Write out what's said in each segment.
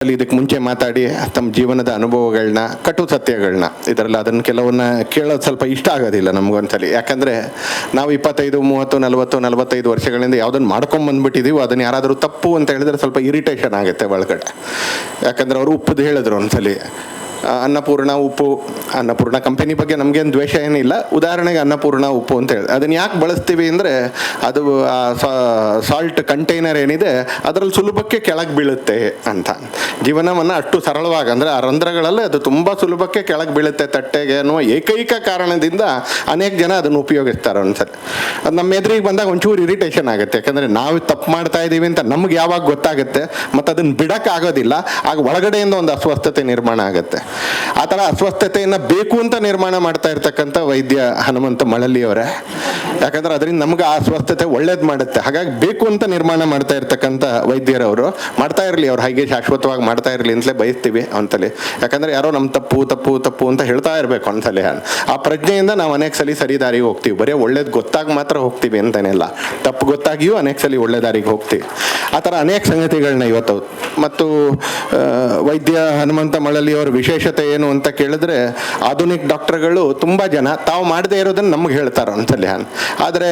ಇದಕ್ಕೆ ಮುಂಚೆ ಮಾತಾಡಿ ತಮ್ಮ ಜೀವನದ ಅನುಭವಗಳನ್ನ, ಕಟು ಸತ್ಯಗಳನ್ನ, ಇದರಲ್ಲಿ ಅದನ್ನು ಕೆಲವನ್ನ ಕೇಳೋದು ಸ್ವಲ್ಪ ಇಷ್ಟ ಆಗೋದಿಲ್ಲ ನಮಗೊಂದ್ಸಲಿ. ಯಾಕಂದರೆ ನಾವು 25, 30, 40, 45 ವರ್ಷಗಳಿಂದ ಯಾವುದನ್ನು ಮಾಡ್ಕೊಂಬಂದ್ಬಿಟ್ಟಿದ್ದೀವಿ. ಅದನ್ನು ಯಾರಾದರೂ ತಪ್ಪು ಅಂತ ಹೇಳಿದ್ರೆ ಸ್ವಲ್ಪ ಇರಿಟೇಷನ್ ಆಗುತ್ತೆ ಒಳಗಡೆ. ಯಾಕಂದರೆ ಅವರು ಉಪ್ಪುದು ಹೇಳಿದ್ರು ಒಂದ್ಸಲಿ, ಅನ್ನಪೂರ್ಣ ಉಪ್ಪು, ಅನ್ನಪೂರ್ಣ ಕಂಪನಿ ಬಗ್ಗೆ ನಮಗೇನು ದ್ವೇಷ ಏನಿಲ್ಲ. ಉದಾಹರಣೆಗೆ ಅನ್ನಪೂರ್ಣ ಉಪ್ಪು ಅಂತ ಹೇಳಿ ಅದನ್ನು ಯಾಕೆ ಬಳಸ್ತೀವಿ ಅಂದರೆ, ಅದು ಸಾಲ್ಟ್ ಕಂಟೈನರ್ ಏನಿದೆ ಅದರಲ್ಲಿ ಸುಲಭಕ್ಕೆ ಕೆಳಗೆ ಬೀಳುತ್ತೆ ಅಂತ. ಜೀವನವನ್ನು ಅಷ್ಟು ಸರಳವಾಗಿ, ಅಂದರೆ ಆ ರಂಧ್ರಗಳಲ್ಲಿ ಅದು ತುಂಬ ಸುಲಭಕ್ಕೆ ಕೆಳಗೆ ಬೀಳುತ್ತೆ ತಟ್ಟೆಗೆ ಅನ್ನುವ ಏಕೈಕ ಕಾರಣದಿಂದ ಅನೇಕ ಜನ ಅದನ್ನು ಉಪಯೋಗಿಸ್ತಾರೆ ಒಂದ್ಸರಿ. ಅದು ನಮ್ಮ ಎದುರಿಗೆ ಬಂದಾಗ ಒಂಚೂರು ಇರಿಟೇಷನ್ ಆಗುತ್ತೆ. ಯಾಕಂದರೆ ನಾವು ತಪ್ಪು ಮಾಡ್ತಾ ಇದ್ದೀವಿ ಅಂತ ನಮ್ಗೆ ಯಾವಾಗ ಗೊತ್ತಾಗುತ್ತೆ ಮತ್ತು ಅದನ್ನು ಬಿಡೋಕ್ಕಾಗೋದಿಲ್ಲ. ಆಗ ಒಳಗಡೆಯಿಂದ ಒಂದು ಅಸ್ವಸ್ಥತೆ ನಿರ್ಮಾಣ ಆಗುತ್ತೆ. ಆ ಥರ ಅಸ್ವಸ್ಥತೆಯನ್ನು ಬೇಕು ಅಂತ ನಿರ್ಮಾಣ ಮಾಡ್ತಾ ಇರ್ತಕ್ಕಂಥ ವೈದ್ಯ ಹನುಮಂತ ಮಳಲಿಯವರೇ. ಯಾಕಂದ್ರೆ ಅದರಿಂದ ನಮ್ಗೆ ಆ ಅಸ್ವಸ್ಥತೆ ಒಳ್ಳೇದು ಮಾಡುತ್ತೆ. ಹಾಗಾಗಿ ಬೇಕು ಅಂತ ನಿರ್ಮಾಣ ಮಾಡ್ತಾ ಇರ್ತಕ್ಕಂಥ ವೈದ್ಯರವರು ಮಾಡ್ತಾ ಇರಲಿ, ಅವ್ರು ಹಾಗೆ ಶಾಶ್ವತವಾಗಿ ಮಾಡ್ತಾ ಇರಲಿ ಅಂತಲೇ ಬಯಸ್ತೀವಿ ಒಂದ್ಸಲಿ. ಯಾಕಂದ್ರೆ ಯಾರೋ ನಮ್ಮ ತಪ್ಪು ತಪ್ಪು ತಪ್ಪು ಅಂತ ಹೇಳ್ತಾ ಇರಬೇಕು ಒಂದ್ಸಲಿ. ಆ ಪ್ರಜ್ಞೆಯಿಂದ ನಾವು ಅನೇಕ ಸಲ ಸರಿ ದಾರಿಗೆ ಹೋಗ್ತೀವಿ. ಬರೀ ಒಳ್ಳೇದು ಗೊತ್ತಾಗಿ ಮಾತ್ರ ಹೋಗ್ತೀವಿ ಅಂತೇನಿಲ್ಲ, ತಪ್ಪು ಗೊತ್ತಾಗಿಯೂ ಅನೇಕ ಸಲ ಒಳ್ಳೆ ದಾರಿಗೆ ಹೋಗ್ತೀವಿ. ಆ ಥರ ಅನೇಕ ಸಂಗತಿಗಳನ್ನ ಇವತ್ತು. ಮತ್ತು ವೈದ್ಯ ಹನುಮಂತ ಮಳಲಿಯವರ ವಿಶೇಷತೆ ಏನು ಅಂತ ಕೇಳಿದ್ರೆ, ಆಧುನಿಕ ಡಾಕ್ಟರ್ಗಳು ತುಂಬ ಜನ ತಾವು ಮಾಡದೇ ಇರೋದನ್ನು ನಮ್ಗೆ ಹೇಳ್ತಾರೆ ಒಂದ್ಸಲಿ. ಆದರೆ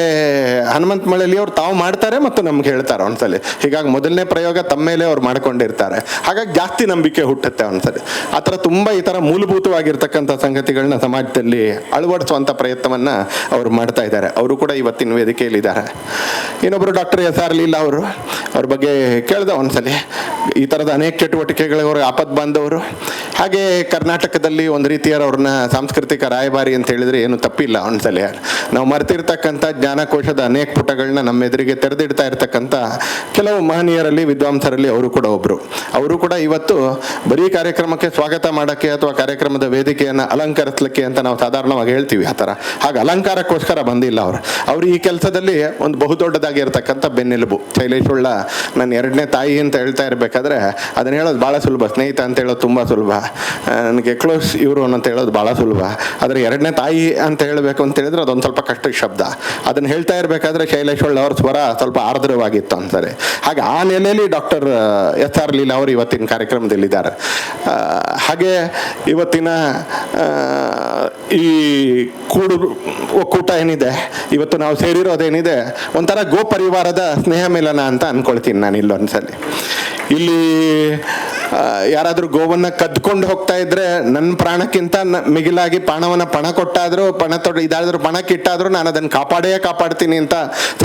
ಹನುಮಂತ ಮಳಲಿಯವ್ರು ತಾವು ಮಾಡ್ತಾರೆ ಮತ್ತು ನಮ್ಗೆ ಹೇಳ್ತಾರೆ ಒಂದ್ಸಲಿ. ಹೀಗಾಗಿ ಮೊದಲನೇ ಪ್ರಯೋಗ ತಮ್ಮ ಮೇಲೆ ಅವ್ರು ಮಾಡ್ಕೊಂಡಿರ್ತಾರೆ. ಹಾಗಾಗಿ ಜಾಸ್ತಿ ನಂಬಿಕೆ ಹುಟ್ಟುತ್ತೆ ಒಂದ್ಸಲಿ. ಆ ಥರ ತುಂಬ ಈ ಥರ ಮೂಲಭೂತವಾಗಿರ್ತಕ್ಕಂಥ ಸಂಗತಿಗಳನ್ನ ಸಮಾಜದಲ್ಲಿ ಅಳವಡಿಸುವಂಥ ಪ್ರಯತ್ನವನ್ನು ಅವರು ಮಾಡ್ತಾ ಇದ್ದಾರೆ. ಅವರು ಕೂಡ ಇವತ್ತಿನ ವೇದಿಕೆಯಲ್ಲಿದ್ದಾರೆ. ಇನ್ನೊಬ್ಬರು ಡಾಕ್ಟರ್ S.R. ಲೀಲಾ ಅವರು, ಅವ್ರ ಬಗ್ಗೆ ಕೇಳ್ದೆ ಒಂದ್ಸಲಿ. ಈ ಥರದ ಅನೇಕ ಚಟುವಟಿಕೆಗಳಿಗೆ ಅವರು ಆಪತ್ ಬಾಂಧವರು. ಹಾಗೆ ಕರ್ನಾಟಕದಲ್ಲಿ ಒಂದು ರೀತಿಯ ಅವ್ರನ್ನ ಸಾಂಸ್ಕೃತಿಕ ರಾಯಭಾರಿ ಅಂತ ಹೇಳಿದ್ರೆ ಏನು ತಪ್ಪಿಲ್ಲ ಒಂದ್ಸಲಿ. ನಾವು ಮರೆತಿರ್ತಕ್ಕಂಥ ಜ್ಞಾನಕೋಶದ ಅನೇಕ ಪುಟಗಳನ್ನ ನಮ್ಮ ಎದುರಿಗೆ ತೆರೆದಿಡ್ತಾ ಇರ್ತಕ್ಕಂಥ ಕೆಲವು ಮಹನೀಯರಲ್ಲಿ, ವಿದ್ವಾಂಸರಲ್ಲಿ ಅವರು ಕೂಡ ಒಬ್ಬರು. ಅವರು ಕೂಡ ಇವತ್ತು ಬರೀ ಕಾರ್ಯಕ್ರಮಕ್ಕೆ ಸ್ವಾಗತ ಮಾಡೋಕ್ಕೆ ಅಥವಾ ಕಾರ್ಯಕ್ರಮದ ವೇದಿಕೆಯನ್ನು ಅಲಂಕರಿಸಲಿಕ್ಕೆ ಅಂತ ನಾವು ಸಾಧಾರಣವಾಗಿ ಹೇಳ್ತೀವಿ, ಆ ಥರ ಹಾಗೆ ಅಲಂಕಾರಕ್ಕೋಸ್ಕರ ಬಂದಿಲ್ಲ ಅವರು ಈ ಕೆಲಸದಲ್ಲಿ ಒಂದು ಬಹುದೊಡ್ಡದಾಗಿರ್ತಕ್ಕಂಥ ಬೆನ್ನೆಲುಬು. ಶೈಲೇಶ್ ಉಳ್ಳ ನನ್ನ ಎರಡನೇ ತಾಯಿ ಅಂತ ಹೇಳ್ತಾ ಇರಬೇಕಾದ್ರೆ ಅದನ್ನು ಹೇಳೋದು ಭಾಳ ಸುಲಭ, ಸ್ನೇಹಿತ ಅಂತ ಹೇಳೋದು ತುಂಬ ಸುಲಭ, ನನಗೆ ಕ್ಲೋಸ್ ಇವರು ಅಂತ ಹೇಳೋದು ಭಾಳ ಸುಲಭ. ಆದರೆ ಎರಡನೇ ತಾಯಿ ಅಂತ ಹೇಳಬೇಕು ಅಂತ ಹೇಳಿದ್ರೆ ಅದೊಂದು ಸ್ವಲ್ಪ ಕಷ್ಟದ ಶಬ್ದ. ಅದನ್ನು ಹೇಳ್ತಾ ಇರಬೇಕಾದ್ರೆ ಶೈಲೇಶ್ ಒಳ್ಳ ಅವ್ರ ಸ್ವರ ಸ್ವಲ್ಪ ಆರ್ದ್ರವಾಗಿತ್ತು ಅಂತಾರೆ. ಹಾಗೆ ಆ ನೆಲೆಯಲ್ಲಿ ಡಾಕ್ಟರ್ S.R. ಲೀಲಾ ಅವರು ಇವತ್ತಿನ ಕಾರ್ಯಕ್ರಮದಲ್ಲಿದ್ದಾರೆ. ಹಾಗೆ ಇವತ್ತಿನ ಈ ಒಕ್ಕೂಟ ಏನಿದೆ, ಇವತ್ತು ನಾವು ಸೇರಿರೋದೇನಿದೆ, ಒಂಥರ ಗೋ ಪರಿವಾರದ ಸ್ನೇಹ ಮಿಲನ ಅಂತ ಅನ್ಕೊಳ್ತೀನಿ ನಾನು ಇಲ್ಲೊಂದ್ಸಲಿ. ಇಲ್ಲಿ ಯಾರಾದರೂ ಗೋವನ್ನು ಕದ್ಕೊಂಡು ಹೋಗ್ತಾ ಇದ್ರೆ ನನ್ನ ಪ್ರಾಣಕ್ಕಿಂತ ಮಿಗಿಲಾಗಿ ಪ್ರಾಣವನ್ನು ಪಣ ಕೊಟ್ಟಾದರೂ, ಇದಾದ್ರೂ ಪಣಕ್ಕಿಟ್ಟಾದರೂ ನಾನು ಅದನ್ನು ಕಾಪಾಡ್ತೀನಿ ಅಂತ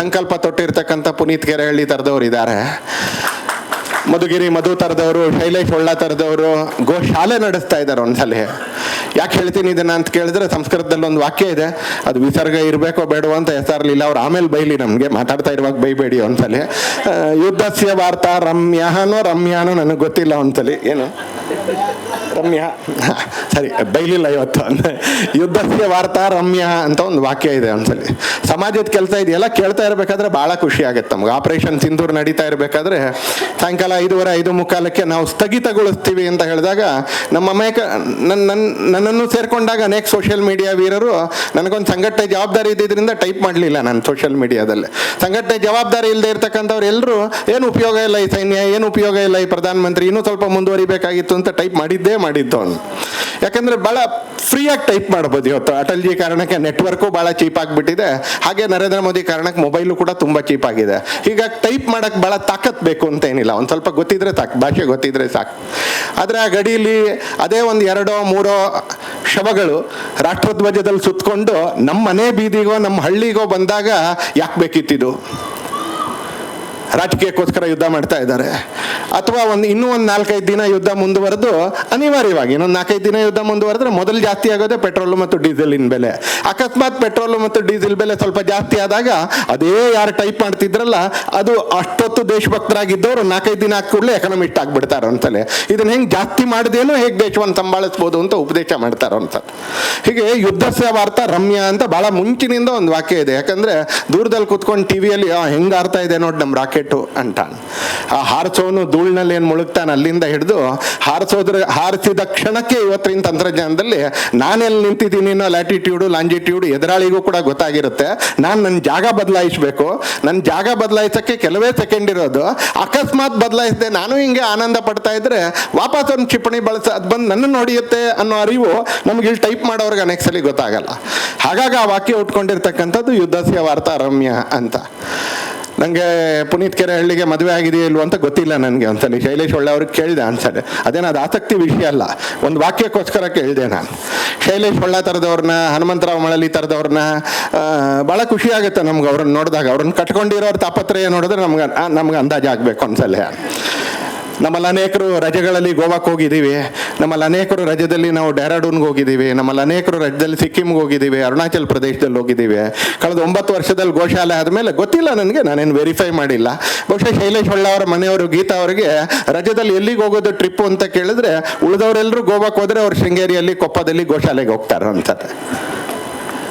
ಸಂಕಲ್ಪ ತೊಟ್ಟಿರ್ತಕ್ಕಂಥ ಪುನೀತ್ ಕೆರೆಹಳ್ಳಿ ತರದವ್ರು ಇದ್ದಾರೆ. ಮಧುಗಿರಿ ಮಧು ತರದವರು, ಶೈಲೇಶ್ ಒಳ್ಳ ತರದವರು ಗೋ ಶಾಲೆ ನಡೆಸ್ತಾ ಇದ್ದಾರೆ ಒಂದ್ಸಲಿ. ಯಾಕೆ ಹೇಳ್ತೀನಿ ಇದನ್ನ ಅಂತ ಕೇಳಿದ್ರೆ, ಸಂಸ್ಕೃತದಲ್ಲಿ ಒಂದು ವಾಕ್ಯ ಇದೆ, ಅದು ವಿಸರ್ಗ ಇರಬೇಕೋ ಬೇಡವೋ ಅಂತ S.R. ಲೀಲಾ ಅವ್ರು ಆಮೇಲೆ ಬೈಲಿ, ನಮಗೆ ಮಾತಾಡ್ತಾ ಇರುವಾಗ ಬೈಬೇಡಿ ಒಂದ್ಸಲಿ. ಯುದ್ಧಸ್ಯ ವಾರ್ತಾ ರಮ್ಯಾನೋ ನನಗೆ ಗೊತ್ತಿಲ್ಲ ಒಂದ್ಸಲಿ, ಏನು ರಮ್ಯಾ, ಸರಿ ಬೈಲಿಲ್ಲ ಇವತ್ತು. ಯುದ್ಧಸ್ಯ ವಾರ್ತಾ ರಮ್ಯ ಅಂತ ಒಂದು ವಾಕ್ಯ ಇದೆ ಒಂದ್ಸಲಿ. ಸಮಾಜದ ಕೆಲಸ ಇದೆಯಲ್ಲ ಕೇಳ್ತಾ ಇರಬೇಕಾದ್ರೆ ಭಾಳ ಖುಷಿ ಆಗುತ್ತೆ ನಮ್ಗೆ. ಆಪರೇಷನ್ ಸಿಂಧೂರ್ ನಡೀತಾ ಇರಬೇಕಾದ್ರೆ ಸಾಯಂಕಾಲ 5:30 ನಾವು ಸ್ಥಗಿತಗೊಳಿಸ್ತೀವಿ ಅಂತ ಹೇಳಿದಾಗ ನನ್ನನ್ನು ಸೇರ್ಕೊಂಡಾಗ ಅನೇಕ ಸೋಷಿಯಲ್ ಮೀಡಿಯಾ ವೀರರು ನನಗೊಂದು ಸಂಘಟನೆ ಜವಾಬ್ದಾರಿ ಇದ್ದಿದ್ದರಿಂದ ಟೈಪ್ ಮಾಡಲಿಲ್ಲ ನಾನು ಸೋಷಿಯಲ್ ಮೀಡಿಯಾದಲ್ಲಿ. ಸಂಘಟನೆ ಜವಾಬ್ದಾರಿ ಇಲ್ಲದೆ ಇರ್ತಕ್ಕಂಥವ್ರು ಎಲ್ಲರೂ ಏನು ಉಪಯೋಗ ಇಲ್ಲ ಈ ಸೈನ್ಯ, ಏನು ಉಪಯೋಗ ಇಲ್ಲ ಈ ಪ್ರಧಾನಮಂತ್ರಿ, ಇನ್ನೂ ಸ್ವಲ್ಪ ಮುಂದುವರಿಬೇಕಾಗಿತ್ತು ಅಂತ ಟೈಪ್ ಮಾಡಿದ್ದು ಅವನು. ಯಾಕಂದ್ರೆ ಭಾಳ ಫ್ರೀಯಾಗಿ ಟೈಪ್ ಮಾಡ್ಬೋದು. ಇವತ್ತು ಅಟಲ್ಜಿ ಕಾರಣಕ್ಕೆ ನೆಟ್ವರ್ಕು ಭಾಳ ಚೀಪ್ ಆಗಿಬಿಟ್ಟಿದೆ. ಹಾಗೆ ನರೇಂದ್ರ ಮೋದಿ ಕಾರಣಕ್ಕೆ ಮೊಬೈಲು ಕೂಡ ತುಂಬ ಚೀಪ್ ಆಗಿದೆ. ಹೀಗಾಗಿ ಟೈಪ್ ಮಾಡೋಕ್ಕೆ ಭಾಳ ತಾಕತ್ ಬೇಕು ಅಂತ ಏನಿಲ್ಲ, ಒಂದು ಸ್ವಲ್ಪ ಗೊತ್ತಿದ್ರೆ ಸಾಕು, ಭಾಷೆ ಗೊತ್ತಿದ್ರೆ ಸಾಕು. ಆದರೆ ಆ ಗಡಿಯಲ್ಲಿ ಅದೇ ಒಂದು 2-3 ಶವಗಳು ರಾಷ್ಟ್ರಧ್ವಜದಲ್ಲಿ ಸುತ್ತಕೊಂಡು ನಮ್ಮ ಮನೆ ಬೀದಿಗೋ ನಮ್ಮ ಹಳ್ಳಿಗೋ ಬಂದಾಗ ಯಾಕೆ ಬೇಕಿತ್ತಿದು? ರಾಜಕೀಯಕ್ಕೋಸ್ಕರ ಯುದ್ಧ ಮಾಡ್ತಾ ಇದ್ದಾರೆ. ಅಥವಾ ಇನ್ನೂ ಒಂದು 4-5 ದಿನ ಯುದ್ಧ ಮುಂದುವರೆದು, ಅನಿವಾರ್ಯವಾಗಿ ಇನ್ನೊಂದು 4-5 ದಿನ ಯುದ್ಧ ಮುಂದುವರೆದ್ರೆ ಮೊದಲು ಜಾಸ್ತಿ ಆಗೋದೇ ಪೆಟ್ರೋಲು ಮತ್ತು ಡೀಸೆಲಿನ ಬೆಲೆ. ಅಕಸ್ಮಾತ್ ಪೆಟ್ರೋಲು ಮತ್ತು ಡೀಸೆಲ್ ಬೆಲೆ ಸ್ವಲ್ಪ ಜಾಸ್ತಿ ಆದಾಗ ಅದೇ ಯಾರು ಟೈಪ್ ಮಾಡ್ತಿದ್ರಲ್ಲ, ಅದು ಅಷ್ಟೊತ್ತು ದೇಶಭಕ್ತರಾಗಿದ್ದವರು 4-5 ದಿನ ಆದ ಕೂಡಲೇ ಎಕನಾಮಿಸ್ಟ್ ಆಗಿಬಿಡ್ತಾರೆ ಅಂತಲೇ. ಇದನ್ನ ಹೆಂಗೆ ಜಾಸ್ತಿ ಮಾಡಿದೇನೋ ಹೇಗೆ ದೇಶವನ್ನು ಸಂಭಾಳಿಸ್ಬೋದು ಅಂತ ಉಪದೇಶ ಮಾಡ್ತಾರೆ ಅಂತ. ಹೀಗೆ ಯುದ್ಧಸ್ಯ ವಾರ್ತಾ ರಮ್ಯ ಅಂತ ಭಾಳ ಮುಂಚಿನಿಂದ ಒಂದು ವಾಕ್ಯ ಇದೆ. ಯಾಕಂದ್ರೆ ದೂರದಲ್ಲಿ ಕೂತ್ಕೊಂಡು ಟಿವಿಯಲ್ಲಿ ಹೆಂಗೆ ಆರ್ತಾ ಇದೆ ನೋಡಿ ನಮ್ಮ ರಾಕೆಟ್ ರಾಕೆಟು ಅಂತಾನೆ. ಆ ಹಾರಿಸೋನು ಧೂಳಿನಲ್ಲಿ ಏನು ಮುಳುಗ್ತಾನೆ ಅಲ್ಲಿಂದ ಹಿಡಿದು ಹಾರಿಸಿದ ಕ್ಷಣಕ್ಕೆ ಇವತ್ತಿನ ತಂತ್ರಜ್ಞಾನದಲ್ಲಿ ನಾನೆಲ್ಲಿ ನಿಂತಿದ್ದೀನಿ ಅನ್ನೋ ಲ್ಯಾಟಿಟ್ಯೂಡು ಲಾಂಜಿಟ್ಯೂಡು ಎದುರಾಳಿಗೂ ಕೂಡ ಗೊತ್ತಾಗಿರುತ್ತೆ. ನಾನು ನನ್ನ ಜಾಗ ಬದಲಾಯಿಸಬೇಕು, ನನ್ನ ಜಾಗ ಬದಲಾಯಿಸೋಕ್ಕೆ ಕೆಲವೇ ಸೆಕೆಂಡ್ ಇರೋದು. ಅಕಸ್ಮಾತ್ ಬದಲಾಯಿಸಿದೆ ನಾನು ಹಿಂಗೆ ಆನಂದ ಪಡ್ತಾ ಇದ್ರೆ ವಾಪಸ್ ಒಂದು ಕ್ಷಿಪಣಿ ಅದು ಬಂದು ನನ್ನ ಹೊಡೆಯುತ್ತೆ ಅನ್ನೋ ಅರಿವು ನಮ್ಗೆ ಇಲ್ಲಿ ಟೈಪ್ ಮಾಡೋರ್ಗೆ ಅನೇಕ ಸಲ ಗೊತ್ತಾಗಲ್ಲ. ಹಾಗಾಗಿ ಆ ವಾಕ್ಯ ಉಟ್ಕೊಂಡಿರ್ತಕ್ಕಂಥದ್ದು ಯುದ್ಧಸ್ಯ ವಾರ್ತಾ ರಮ್ಯ ಅಂತ. ನನಗೆ ಪುನೀತ್ ಕೆರೆಹಳ್ಳಿಗೆ ಮದುವೆ ಆಗಿದೆಯೋ ಇಲ್ವೋ ಅಂತ ಗೊತ್ತಿಲ್ಲ ನನಗೆ. ಒಂದ್ಸಲಿ ಶೈಲೇಶ್ ಒಳ್ಳೆ ಅವ್ರಿಗೆ ಕೇಳಿದೆ ಅನ್ಸಡೆ, ಅದೇನು ಅದು ಆಸಕ್ತಿ ವಿಷಯ ಅಲ್ಲ, ಒಂದು ವಾಕ್ಯಕ್ಕೋಸ್ಕರ ಕೇಳಿದೆ ನಾನು. ಶೈಲೇಶ್ ಒಳ್ಳೆ ಥರದವ್ರನ್ನ, ಹನುಮಂತರಾವ್ ಮಳಲಿ ಥರದವ್ರನ್ನ ಭಾಳ ಖುಷಿ ಆಗುತ್ತೆ ನಮ್ಗೆ ಅವ್ರನ್ನ ನೋಡಿದಾಗ. ಅವ್ರನ್ನ ಕಟ್ಕೊಂಡಿರೋರು ತಾಪತ್ರಯ ನೋಡಿದ್ರೆ ನಮ್ಗೆ ಅಂದಾಜು ಆಗಬೇಕು ಅನ್ಸಲ್ಲ. ನಮ್ಮಲ್ಲಿ ಅನೇಕರು ರಜೆಗಳಲ್ಲಿ ಗೋವಾಕ್ಕೆ ಹೋಗಿದ್ದೀವಿ, ನಮ್ಮಲ್ಲಿ ಅನೇಕರು ರಜದಲ್ಲಿ ನಾವು ಡೆಹ್ರಾಡೂನ್ಗೆ ಹೋಗಿದ್ದೀವಿ, ನಮ್ಮಲ್ಲಿ ಅನೇಕರು ರಜದಲ್ಲಿ ಸಿಕ್ಕಿಮ್ಗೆ ಹೋಗಿದ್ದೀವಿ, ಅರುಣಾಚಲ್ ಪ್ರದೇಶದಲ್ಲಿ ಹೋಗಿದ್ದೀವಿ. ಕಳೆದ 9 ವರ್ಷದಲ್ಲಿ ಗೋಶಾಲೆ ಆದಮೇಲೆ ಗೊತ್ತಿಲ್ಲ ನನಗೆ, ನಾನೇನು ವೆರಿಫೈ ಮಾಡಿಲ್ಲ. ಬಹುಶಃ ಶೈಲೇಶ್ ಹೊಳ್ಳ ಅವರ ಮನೆಯವರು ಗೀತಾ ಅವರಿಗೆ ರಜದಲ್ಲಿ ಎಲ್ಲಿಗೆ ಹೋಗೋದು ಟ್ರಿಪ್ಪು ಅಂತ ಕೇಳಿದ್ರೆ ಉಳಿದವರೆಲ್ಲರೂ ಗೋವಾಕ್ಕೆ ಹೋದರೆ ಅವ್ರು ಶೃಂಗೇರಿಯಲ್ಲಿ ಕೊಪ್ಪದಲ್ಲಿ ಗೋಶಾಲೆಗೆ ಹೋಗ್ತಾರೆ ಅನ್ಸುತ್ತೆ.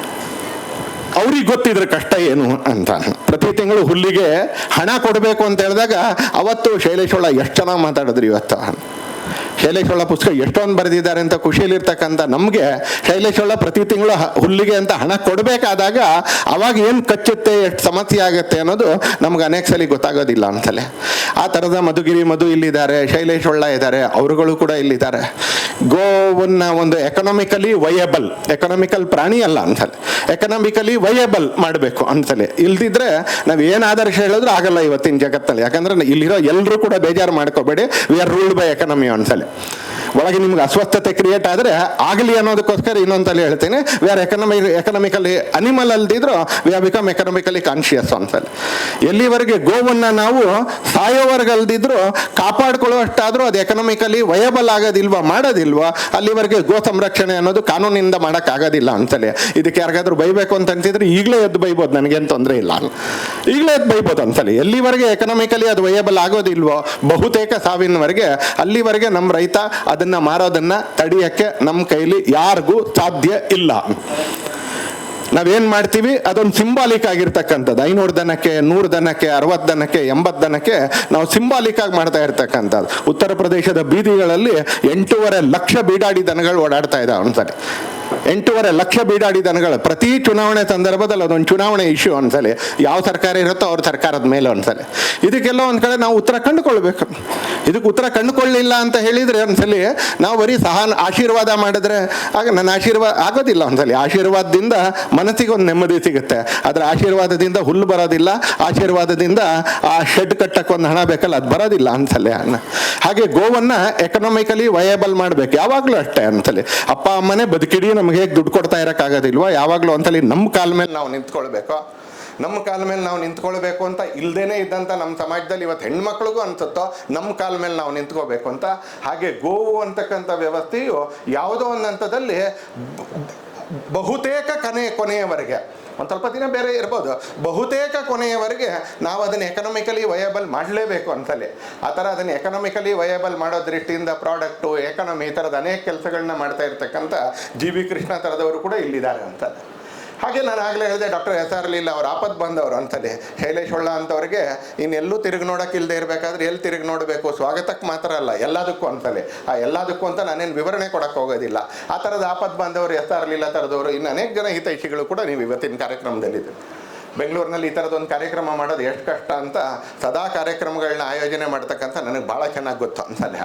ಅವ್ರಿಗೆ ಗೊತ್ತಿದ್ರೆ ಕಷ್ಟ ಏನು ಅಂತ. ಪ್ರತಿ ತಿಂಗಳು ಹುಲ್ಲಿಗೆ ಹಣ ಕೊಡಬೇಕು ಅಂತ ಹೇಳಿದಾಗ ಅವತ್ತು ಶೈಲೇಶ್ ಹೊಳ್ಳ ಎಷ್ಟು ಚೆನ್ನಾಗಿ ಮಾತಾಡಿದ್ರು. ಇವತ್ತು ಶೈಲೇಶ್ ಹೊಳ್ಳ ಪುಸ್ತಕ ಎಷ್ಟೊಂದು ಬರೆದಿದ್ದಾರೆ ಅಂತ ಖುಷಿಯಲ್ಲಿರ್ತಕ್ಕಂಥ ನಮಗೆ ಶೈಲೇಶ್ ಹೊಳ್ಳ ಪ್ರತಿ ತಿಂಗಳು ಹುಲ್ಲಿಗೆ ಅಂತ ಹಣ ಕೊಡಬೇಕಾದಾಗ ಅವಾಗ ಏನು ಕಚ್ಚುತ್ತೆ, ಎಷ್ಟು ಸಮಸ್ಯೆ ಆಗುತ್ತೆ ಅನ್ನೋದು ನಮ್ಗೆ ಅನೇಕ ಸಲ ಗೊತ್ತಾಗೋದಿಲ್ಲ ಅಂತಲೇ. ಆ ಥರದ ಮಧುಗಿರಿ ಮಧು ಇಲ್ಲಿದ್ದಾರೆ, ಶೈಲೇಶ್ ಹೊಳ್ಳ ಇದ್ದಾರೆ, ಅವರುಗಳು ಕೂಡ ಇಲ್ಲಿದ್ದಾರೆ. ಗೋವನ್ನ ಒಂದು ಎಕನಾಮಿಕಲಿ ವಯಬಲ್, ಎಕನಾಮಿಕಲ್ ಪ್ರಾಣಿ ಅಲ್ಲ ಅನ್ಸಲೆ, ಎಕನಾಮಿಕಲಿ ವಯಬಲ್ ಮಾಡಬೇಕು ಅನ್ಸಲೆ. ಇಲ್ದಿದ್ರೆ ನಾವು ಏನು ಆದರ್ಶ ಹೇಳಿದ್ರು ಆಗಲ್ಲ ಇವತ್ತಿನ ಜಗತ್ತಲ್ಲಿ. ಯಾಕಂದ್ರೆ ಇಲ್ಲಿರೋ ಎಲ್ಲರೂ ಕೂಡ ಬೇಜಾರು ಮಾಡ್ಕೋಬೇಡಿ, we are ruled by economy ಅನ್ಸಲೆ. ಒಳಗೆ ನಿಮ್ಗೆ ಅಸ್ವಸ್ಥತೆ ಕ್ರಿಯೇಟ್ ಆದರೆ ಆಗಲಿ ಅನ್ನೋದಕ್ಕೋಸ್ಕರ ಇನ್ನೊಂದ್ಸಲಿ ಹೇಳ್ತೀನಿ, ವಿ ಆರ್ ಎಕನಾಮಿಕಲಿ ಅನಿಮಲ್ ಅಲ್ದಿದ್ರು we are become economically conscious ಅನ್ಸಲ್ಲ. ಎಲ್ಲಿವರೆಗೆ ಗೋವನ್ನು ನಾವು ಸಾಯೋವರೆಗೆ ಅಲ್ದಿದ್ರು ಕಾಪಾಡ್ಕೊಳ್ಳುವಷ್ಟಾದರೂ ಅದು ಎಕನಾಮಿಕಲಿ ವಯಬಲ್ ಆಗೋದಿಲ್ವಾ, ಮಾಡೋದಿಲ್ವಾ, ಅಲ್ಲಿವರೆಗೆ ಗೋ ಸಂರಕ್ಷಣೆ ಅನ್ನೋದು ಕಾನೂನಿಂದ ಮಾಡೋಕ್ಕಾಗೋದಿಲ್ಲ ಅನ್ಸಲೆ. ಇದಕ್ಕೆ ಯಾರಿಗಾದ್ರೂ ಬೈಬೇಕು ಅಂತ ಅನ್ಸಿದ್ರೆ ಈಗಲೇ ಎದ್ದು ಬೈಬೋದು, ನನಗೇನು ತೊಂದರೆ ಇಲ್ಲ, ಈಗಲೇ ಎದ್ದು ಬೈಬೋದು ಅನ್ಸಲಿ. ಎಲ್ಲಿವರೆಗೆ ಎಕನಾಮಿಕಲಿ ಅದು ವಯಬಲ್ ಆಗೋದಿಲ್ವೋ ಬಹುತೇಕ ಸಾವಿನವರೆಗೆ, ಅಲ್ಲಿವರೆಗೆ ನಮ್ಮ ರೈತ ಅದನ್ನ ಮಾರೋದನ್ನ ತಡೆಯಕ್ಕೆ ನಮ್ಮ ಕೈಲಿ ಯಾರಿಗೂ ಸಾಧ್ಯ ಇಲ್ಲ. ನಾವೇನ್ ಮಾಡ್ತೀವಿ ಅದೊಂದು ಸಿಂಬಾಲಿಕ್ ಆಗಿರ್ತಕ್ಕಂಥದ್ದು. 500 ದನಕ್ಕೆ, 100 ದನಕ್ಕೆ, 60 ದನಕ್ಕೆ, 80 ದನಕ್ಕೆ ನಾವು ಸಿಂಬಾಲಿಕ್ ಆಗಿ ಮಾಡ್ತಾ ಇರ್ತಕ್ಕಂಥದ್ದು. ಉತ್ತರ ಪ್ರದೇಶದ ಬೀದಿಗಳಲ್ಲಿ 8.5 ಲಕ್ಷ ಬೀಡಾಡಿ ದನಗಳು ಓಡಾಡ್ತಾ ಇದ್ದಾವೆ ಅನ್ಸಲಿ. 8.5 ಲಕ್ಷ ಬೀಡಾಡಿ ದನಗಳು. ಪ್ರತಿ ಚುನಾವಣೆ ಸಂದರ್ಭದಲ್ಲಿ ಅದೊಂದು ಚುನಾವಣೆ ಇಶ್ಯೂ ಅನ್ಸಲಿ. ಯಾವ ಸರ್ಕಾರ ಇರುತ್ತೋ ಅವ್ರ ಸರ್ಕಾರದ ಮೇಲೆ ಅನ್ಸಲಿ. ಇದಕ್ಕೆಲ್ಲ ಒಂದು ಕಡೆ ನಾವು ಉತ್ತರ ಕಂಡುಕೊಳ್ಬೇಕು. ಇದಕ್ಕೆ ಉತ್ತರ ಕಂಡುಕೊಳ್ಳಿಲ್ಲ ಅಂತ ಹೇಳಿದ್ರೆ ಒಂದ್ಸಲಿ ನಾವು ಬರೀ ಆಶೀರ್ವಾದ ಮಾಡಿದ್ರೆ ಆಗ ನನ್ನ ಆಶೀರ್ವಾದ ಆಗೋದಿಲ್ಲ. ಒಂದ್ಸಲಿ ಆಶೀರ್ವಾದದಿಂದ ಮನಸ್ಸಿಗೆ ಒಂದು ನೆಮ್ಮದಿ ಸಿಗುತ್ತೆ, ಆದರೆ ಆಶೀರ್ವಾದದಿಂದ ಹುಲ್ಲು ಬರೋದಿಲ್ಲ, ಆಶೀರ್ವಾದದಿಂದ ಆ ಶೆಡ್ ಕಟ್ಟಕ್ಕೆ ಒಂದು ಹಣ ಬೇಕಲ್ಲ, ಅದು ಬರೋದಿಲ್ಲ ಅನ್ಸಲಿ. ಹಾಗೆ ಗೋವನ್ನ ಎಕನಾಮಿಕಲಿ ವಯಬಲ್ ಮಾಡ್ಬೇಕು ಯಾವಾಗಲೂ ಅಷ್ಟೇ ಅನ್ಸಲಿ. ಅಪ್ಪ ಅಮ್ಮನೇ ಬದುಕಿಡಿ ನಮ್ಗೆ ಹೇಗೆ ದುಡ್ಡು ಕೊಡ್ತಾ ಇರೋಕ್ಕಾಗೋದಿಲ್ವಾ, ಯಾವಾಗಲೂ ಒಂದ್ಸಲಿ ನಮ್ಮ ಕಾಲ ಮೇಲೆ ನಾವು ನಿಂತ್ಕೊಳ್ಬೇಕು. ನಮ್ಮ ಕಾಲ ಮೇಲೆ ನಾವು ನಿಂತ್ಕೊಳ್ಬೇಕು ಅಂತ ಇಲ್ದೇನೆ ಇದ್ದಂಥ ನಮ್ಮ ಸಮಾಜದಲ್ಲಿ ಇವತ್ತು ಹೆಣ್ಮಕ್ಳಿಗೂ ಅನ್ಸುತ್ತೋ ನಮ್ಮ ಕಾಲ ಮೇಲೆ ನಾವು ನಿಂತ್ಕೋಬೇಕು ಅಂತ. ಹಾಗೆ ಗೋವು ಅಂತಕ್ಕಂಥ ವ್ಯವಸ್ಥೆಯು ಯಾವುದೋ ಒಂದು ಹಂತದಲ್ಲಿ ಬಹುತೇಕ ಕೊನೆಯವರೆಗೆ, ಒಂದು ಸ್ವಲ್ಪ ದಿನ ಬೇರೆ ಇರ್ಬೋದು, ಬಹುತೇಕ ಕೊನೆಯವರೆಗೆ ನಾವು ಅದನ್ನು ಎಕನಾಮಿಕಲಿ ವಯಬಲ್ ಮಾಡಲೇಬೇಕು ಅಂತಲೇ. ಆ ಥರ ಅದನ್ನು ಎಕನಾಮಿಕಲಿ ವಯಬಲ್ ಮಾಡೋ ದೃಷ್ಟಿಯಿಂದ ಪ್ರಾಡಕ್ಟು, ಎಕನಾಮಿ ಈ ಥರದ ಅನೇಕ ಕೆಲಸಗಳನ್ನ ಮಾಡ್ತಾ ಇರ್ತಕ್ಕಂಥ GB ಕೃಷ್ಣ ಥರದವರು ಕೂಡ ಇಲ್ಲಿದ್ದಾರೆ ಅಂತ. ಹಾಗೆ ನಾನು ಆಗಲೇ ಹೇಳಿದೆ, ಡಾಕ್ಟರ್ SR ಲೀಲಾ ಅವ್ರು ಆಪತ್ತು ಬಂದವರು ಅಂತಲೇ. ಶೈಲೇಶ್ ಹೊಳ್ಳ ಅಂತವ್ರಿಗೆ ಇನ್ನೆಲ್ಲೂ ತಿರುಗಿ ನೋಡೋಕೆ ಇಲ್ಲದೆ ಇರಬೇಕಾದ್ರೆ ಎಲ್ಲಿ ತಿರುಗಿ ನೋಡಬೇಕು, ಸ್ವಾಗತಕ್ಕೆ ಮಾತ್ರ ಅಲ್ಲ ಎಲ್ಲದಕ್ಕೂ ಅಂತಲೇ. ಆ ಎಲ್ಲದಕ್ಕೂ ಅಂತ ನಾನೇನು ವಿವರಣೆ ಕೊಡೋಕ್ಕೆ ಹೋಗೋದಿಲ್ಲ. ಆ ಥರದ ಆಪತ್ತು ಬಂದವರು SR ಲೀಲಾ ಥರದವರು, ಇನ್ನು ಅನೇಕ ಜನ ಹಿತೈಷಿಗಳು ಕೂಡ ನೀವು ಇವತ್ತಿನ ಕಾರ್ಯಕ್ರಮದಲ್ಲಿದೆ. ಬೆಂಗಳೂರಿನಲ್ಲಿ ಈ ಥರದೊಂದು ಕಾರ್ಯಕ್ರಮ ಮಾಡೋದು ಎಷ್ಟು ಕಷ್ಟ ಅಂತ ಸದಾ ಕಾರ್ಯಕ್ರಮಗಳನ್ನ ಆಯೋಜನೆ ಮಾಡ್ತಕ್ಕಂಥ ನನಗೆ ಭಾಳ ಚೆನ್ನಾಗಿ ಗೊತ್ತು ಅಂತಲೇ.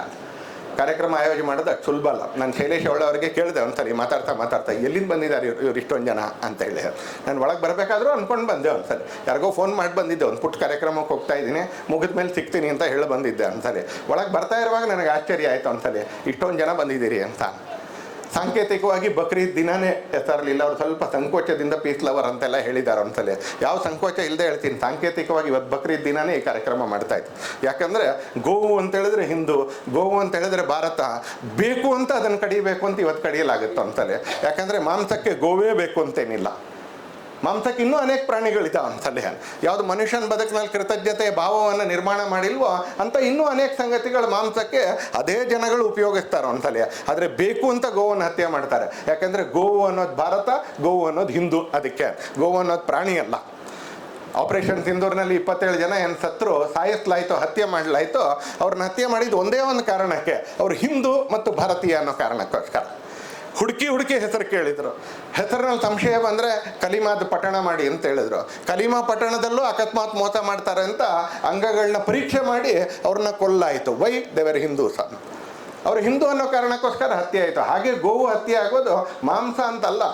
ಕಾರ್ಯಕ್ರಮ ಆಯೋಜನೆ ಮಾಡೋದು ಅಷ್ಟು ಸುಲಭ ಅಲ್ಲ. ನಾನು ಶೈಲೇಶ್ ಹೊಳ್ಳ ಅವರಿಗೆ ಕೇಳಿದೆ ಒಂದ್ಸರಿ ಮಾತಾಡ್ತಾ ಎಲ್ಲಿಂದ ಬಂದಿದ್ದಾರೆ ಇವ್ರು ಇಷ್ಟೊಂದು ಜನ ಅಂತ ಹೇಳಿ. ನಾನು ಒಳಗೆ ಬರಬೇಕಾದ್ರೂ ಅಂದ್ಕೊಂಡು ಬಂದೆ ಒಂದ್ಸರಿ, ಯಾರಿಗೋ ಫೋನ್ ಮಾಡಿ ಬಂದಿದ್ದೆ, ಒಂದು ಪುಟ್ಟ ಕಾರ್ಯಕ್ರಮಕ್ಕೆ ಹೋಗ್ತಾ ಇದ್ದೀನಿ, ಮುಗಿದ ಮೇಲೆ ಸಿಗ್ತೀನಿ ಅಂತ ಹೇಳಿ ಬಂದಿದ್ದೆ ಒಂದ್ಸರಿ. ಒಳಗೆ ಬರ್ತಾ ಇರುವಾಗ ನನಗೆ ಆಶ್ಚರ್ಯ ಆಯಿತು ಒಂದ್ಸರಿ, ಇಷ್ಟೊಂದು ಜನ ಬಂದಿದ್ದೀರಿ ಅಂತ. ಸಾಂಕೇತಿಕವಾಗಿ ಬಕ್ರೀದ್ ದಿನಾನೇ SR ಲೀಲಾ ಅವರು ಸ್ವಲ್ಪ ಸಂಕೋಚದಿಂದ ಪೀಸ್ ಲವರ್ ಅಂತೆಲ್ಲ ಹೇಳಿದ್ದಾರೆ ಒಂದ್ಸಲ. ಯಾವ ಸಂಕೋಚ ಇಲ್ಲದೆ ಹೇಳ್ತೀನಿ, ಸಾಂಕೇತಿಕವಾಗಿ ಇವತ್ತು ಬಕ್ರೀದ್ ದಿನಾನೇ ಈ ಕಾರ್ಯಕ್ರಮ ಮಾಡ್ತಾ ಇತ್ತು. ಯಾಕಂದರೆ ಗೋವು ಅಂತ ಹೇಳಿದ್ರೆ ಹಿಂದೂ, ಗೋವು ಅಂತ ಹೇಳಿದ್ರೆ ಭಾರತ, ಬೇಕು ಅಂತ ಅದನ್ನು ಕಡಿಬೇಕು ಅಂತ ಇವತ್ತು ಕಡಿಯಲಾಗುತ್ತೆ ಅಂತಲೇ. ಯಾಕಂದರೆ ಮಾಂಸಕ್ಕೆ ಗೋವೇ ಬೇಕು ಅಂತೇನಿಲ್ಲ, ಮಾಂಸಕ್ಕೆ ಇನ್ನೂ ಅನೇಕ ಪ್ರಾಣಿಗಳಿದ್ದಾವೆ ಅಂತಲೇ. ಯಾವುದು ಮನುಷ್ಯನ ಬದುಕಿನಲ್ಲಿ ಕೃತಜ್ಞತೆಯ ಭಾವವನ್ನು ನಿರ್ಮಾಣ ಮಾಡಿಲ್ವೋ ಅಂತ ಇನ್ನೂ ಅನೇಕ ಸಂಗತಿಗಳು ಮಾಂಸಕ್ಕೆ ಅದೇ ಜನಗಳು ಉಪಯೋಗಿಸ್ತಾರೆ ಅಂತಲೇ. ಆದರೆ ಬೇಕು ಅಂತ ಗೋವನ್ನು ಹತ್ಯೆ ಮಾಡ್ತಾರೆ. ಯಾಕಂದರೆ ಗೋವು ಅನ್ನೋದು ಭಾರತ, ಗೋವು ಅನ್ನೋದು ಹಿಂದೂ, ಅದಕ್ಕೆ ಗೋವು ಅನ್ನೋದು ಪ್ರಾಣಿ ಅಲ್ಲ. ಆಪರೇಷನ್ ಸಿಂಧೂರ್ನಲ್ಲಿ 27 ಜನ ಏನು ಸತ್ರು, ಸಾಯಿಸಲಾಯಿತು, ಹತ್ಯೆ ಮಾಡಲಾಯಿತು. ಅವ್ರನ್ನ ಹತ್ಯೆ ಮಾಡಿದ್ದು ಒಂದೇ ಒಂದು ಕಾರಣಕ್ಕೆ, ಅವರು ಹಿಂದೂ ಮತ್ತು ಭಾರತೀಯ ಅನ್ನೋ ಕಾರಣಕ್ಕೋಸ್ಕರ. ಹುಡುಕಿ ಹೆಸರು ಕೇಳಿದರು. ಹೆಸರಿನಲ್ಲಿ ಸಂಶಯ ಬಂದರೆ ಕಲಿಮಾದ ಪಠಣ ಮಾಡಿ ಅಂತ ಹೇಳಿದ್ರು. ಕಲಿಮಾ ಪಟ್ಟಣದಲ್ಲೂ ಅಕಸ್ಮಾತ್ ಮೋಸ ಮಾಡ್ತಾರೆ ಅಂತ ಅಂಗಗಳನ್ನ ಪರೀಕ್ಷೆ ಮಾಡಿ ಅವ್ರನ್ನ ಕೊಲ್ಲಾಯಿತು. ವೈ ದೇವರ್ ಹಿಂದೂಸ್, ಅವರು ಹಿಂದೂ ಅನ್ನೋ ಕಾರಣಕ್ಕೋಸ್ಕರ ಹತ್ಯೆ ಆಯಿತು. ಹಾಗೆ ಗೋವು ಹತ್ಯೆ ಆಗೋದು ಮಾಂಸ ಅಂತಲ್ಲ.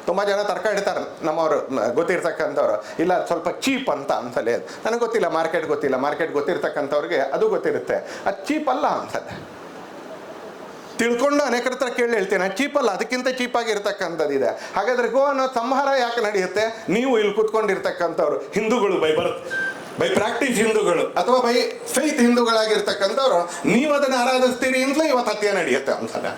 ತುಂಬ ಜನ ತರ್ಕ ಇಡ್ತಾರೆ ನಮ್ಮವರು ಗೊತ್ತಿರ್ತಕ್ಕಂಥವ್ರು, ಇಲ್ಲ ಸ್ವಲ್ಪ ಚೀಪ್ ಅಂತ ಅನ್ಸಲೆ. ನನಗೆ ಗೊತ್ತಿಲ್ಲ, ಮಾರ್ಕೆಟ್ ಗೊತ್ತಿರ್ತಕ್ಕಂಥವ್ರಿಗೆ ಅದು ಗೊತ್ತಿರುತ್ತೆ. ಅದು ಚೀಪ್ ಅಲ್ಲ ಅನ್ಸತ್ತೆ. ತಿಳ್ಕೊಂಡು ಅನೇಕರ ಹತ್ರ ಕೇಳಿ ಹೇಳ್ತೇನೆ, ಚೀಪಲ್ಲ, ಅದಕ್ಕಿಂತ ಚೀಪಾಗಿರ್ತಕ್ಕಂಥದ್ದು ಇದೆ. ಹಾಗಾದರೆ ಗೋ ಅನ್ನೋ ಸಂಹಾರ ಯಾಕೆ ನಡೆಯುತ್ತೆ? ನೀವು ಇಲ್ಲಿ ಕೂತ್ಕೊಂಡಿರ್ತಕ್ಕಂಥವ್ರು ಹಿಂದೂಗಳು ಬೈ ಪ್ರಾಕ್ಟೀಸ್ ಹಿಂದೂಗಳು ಅಥವಾ ಬೈ ಫೈತ್ ಹಿಂದೂಗಳಾಗಿರ್ತಕ್ಕಂಥವ್ರು, ನೀವು ಅದನ್ನು ಆರಾಧಿಸ್ತೀರಿ ಅಂತಲೇ ಇವತ್ತು ಹತ್ಯೆ ನಡೆಯುತ್ತೆ ಅನ್ಸಲ್ಲ.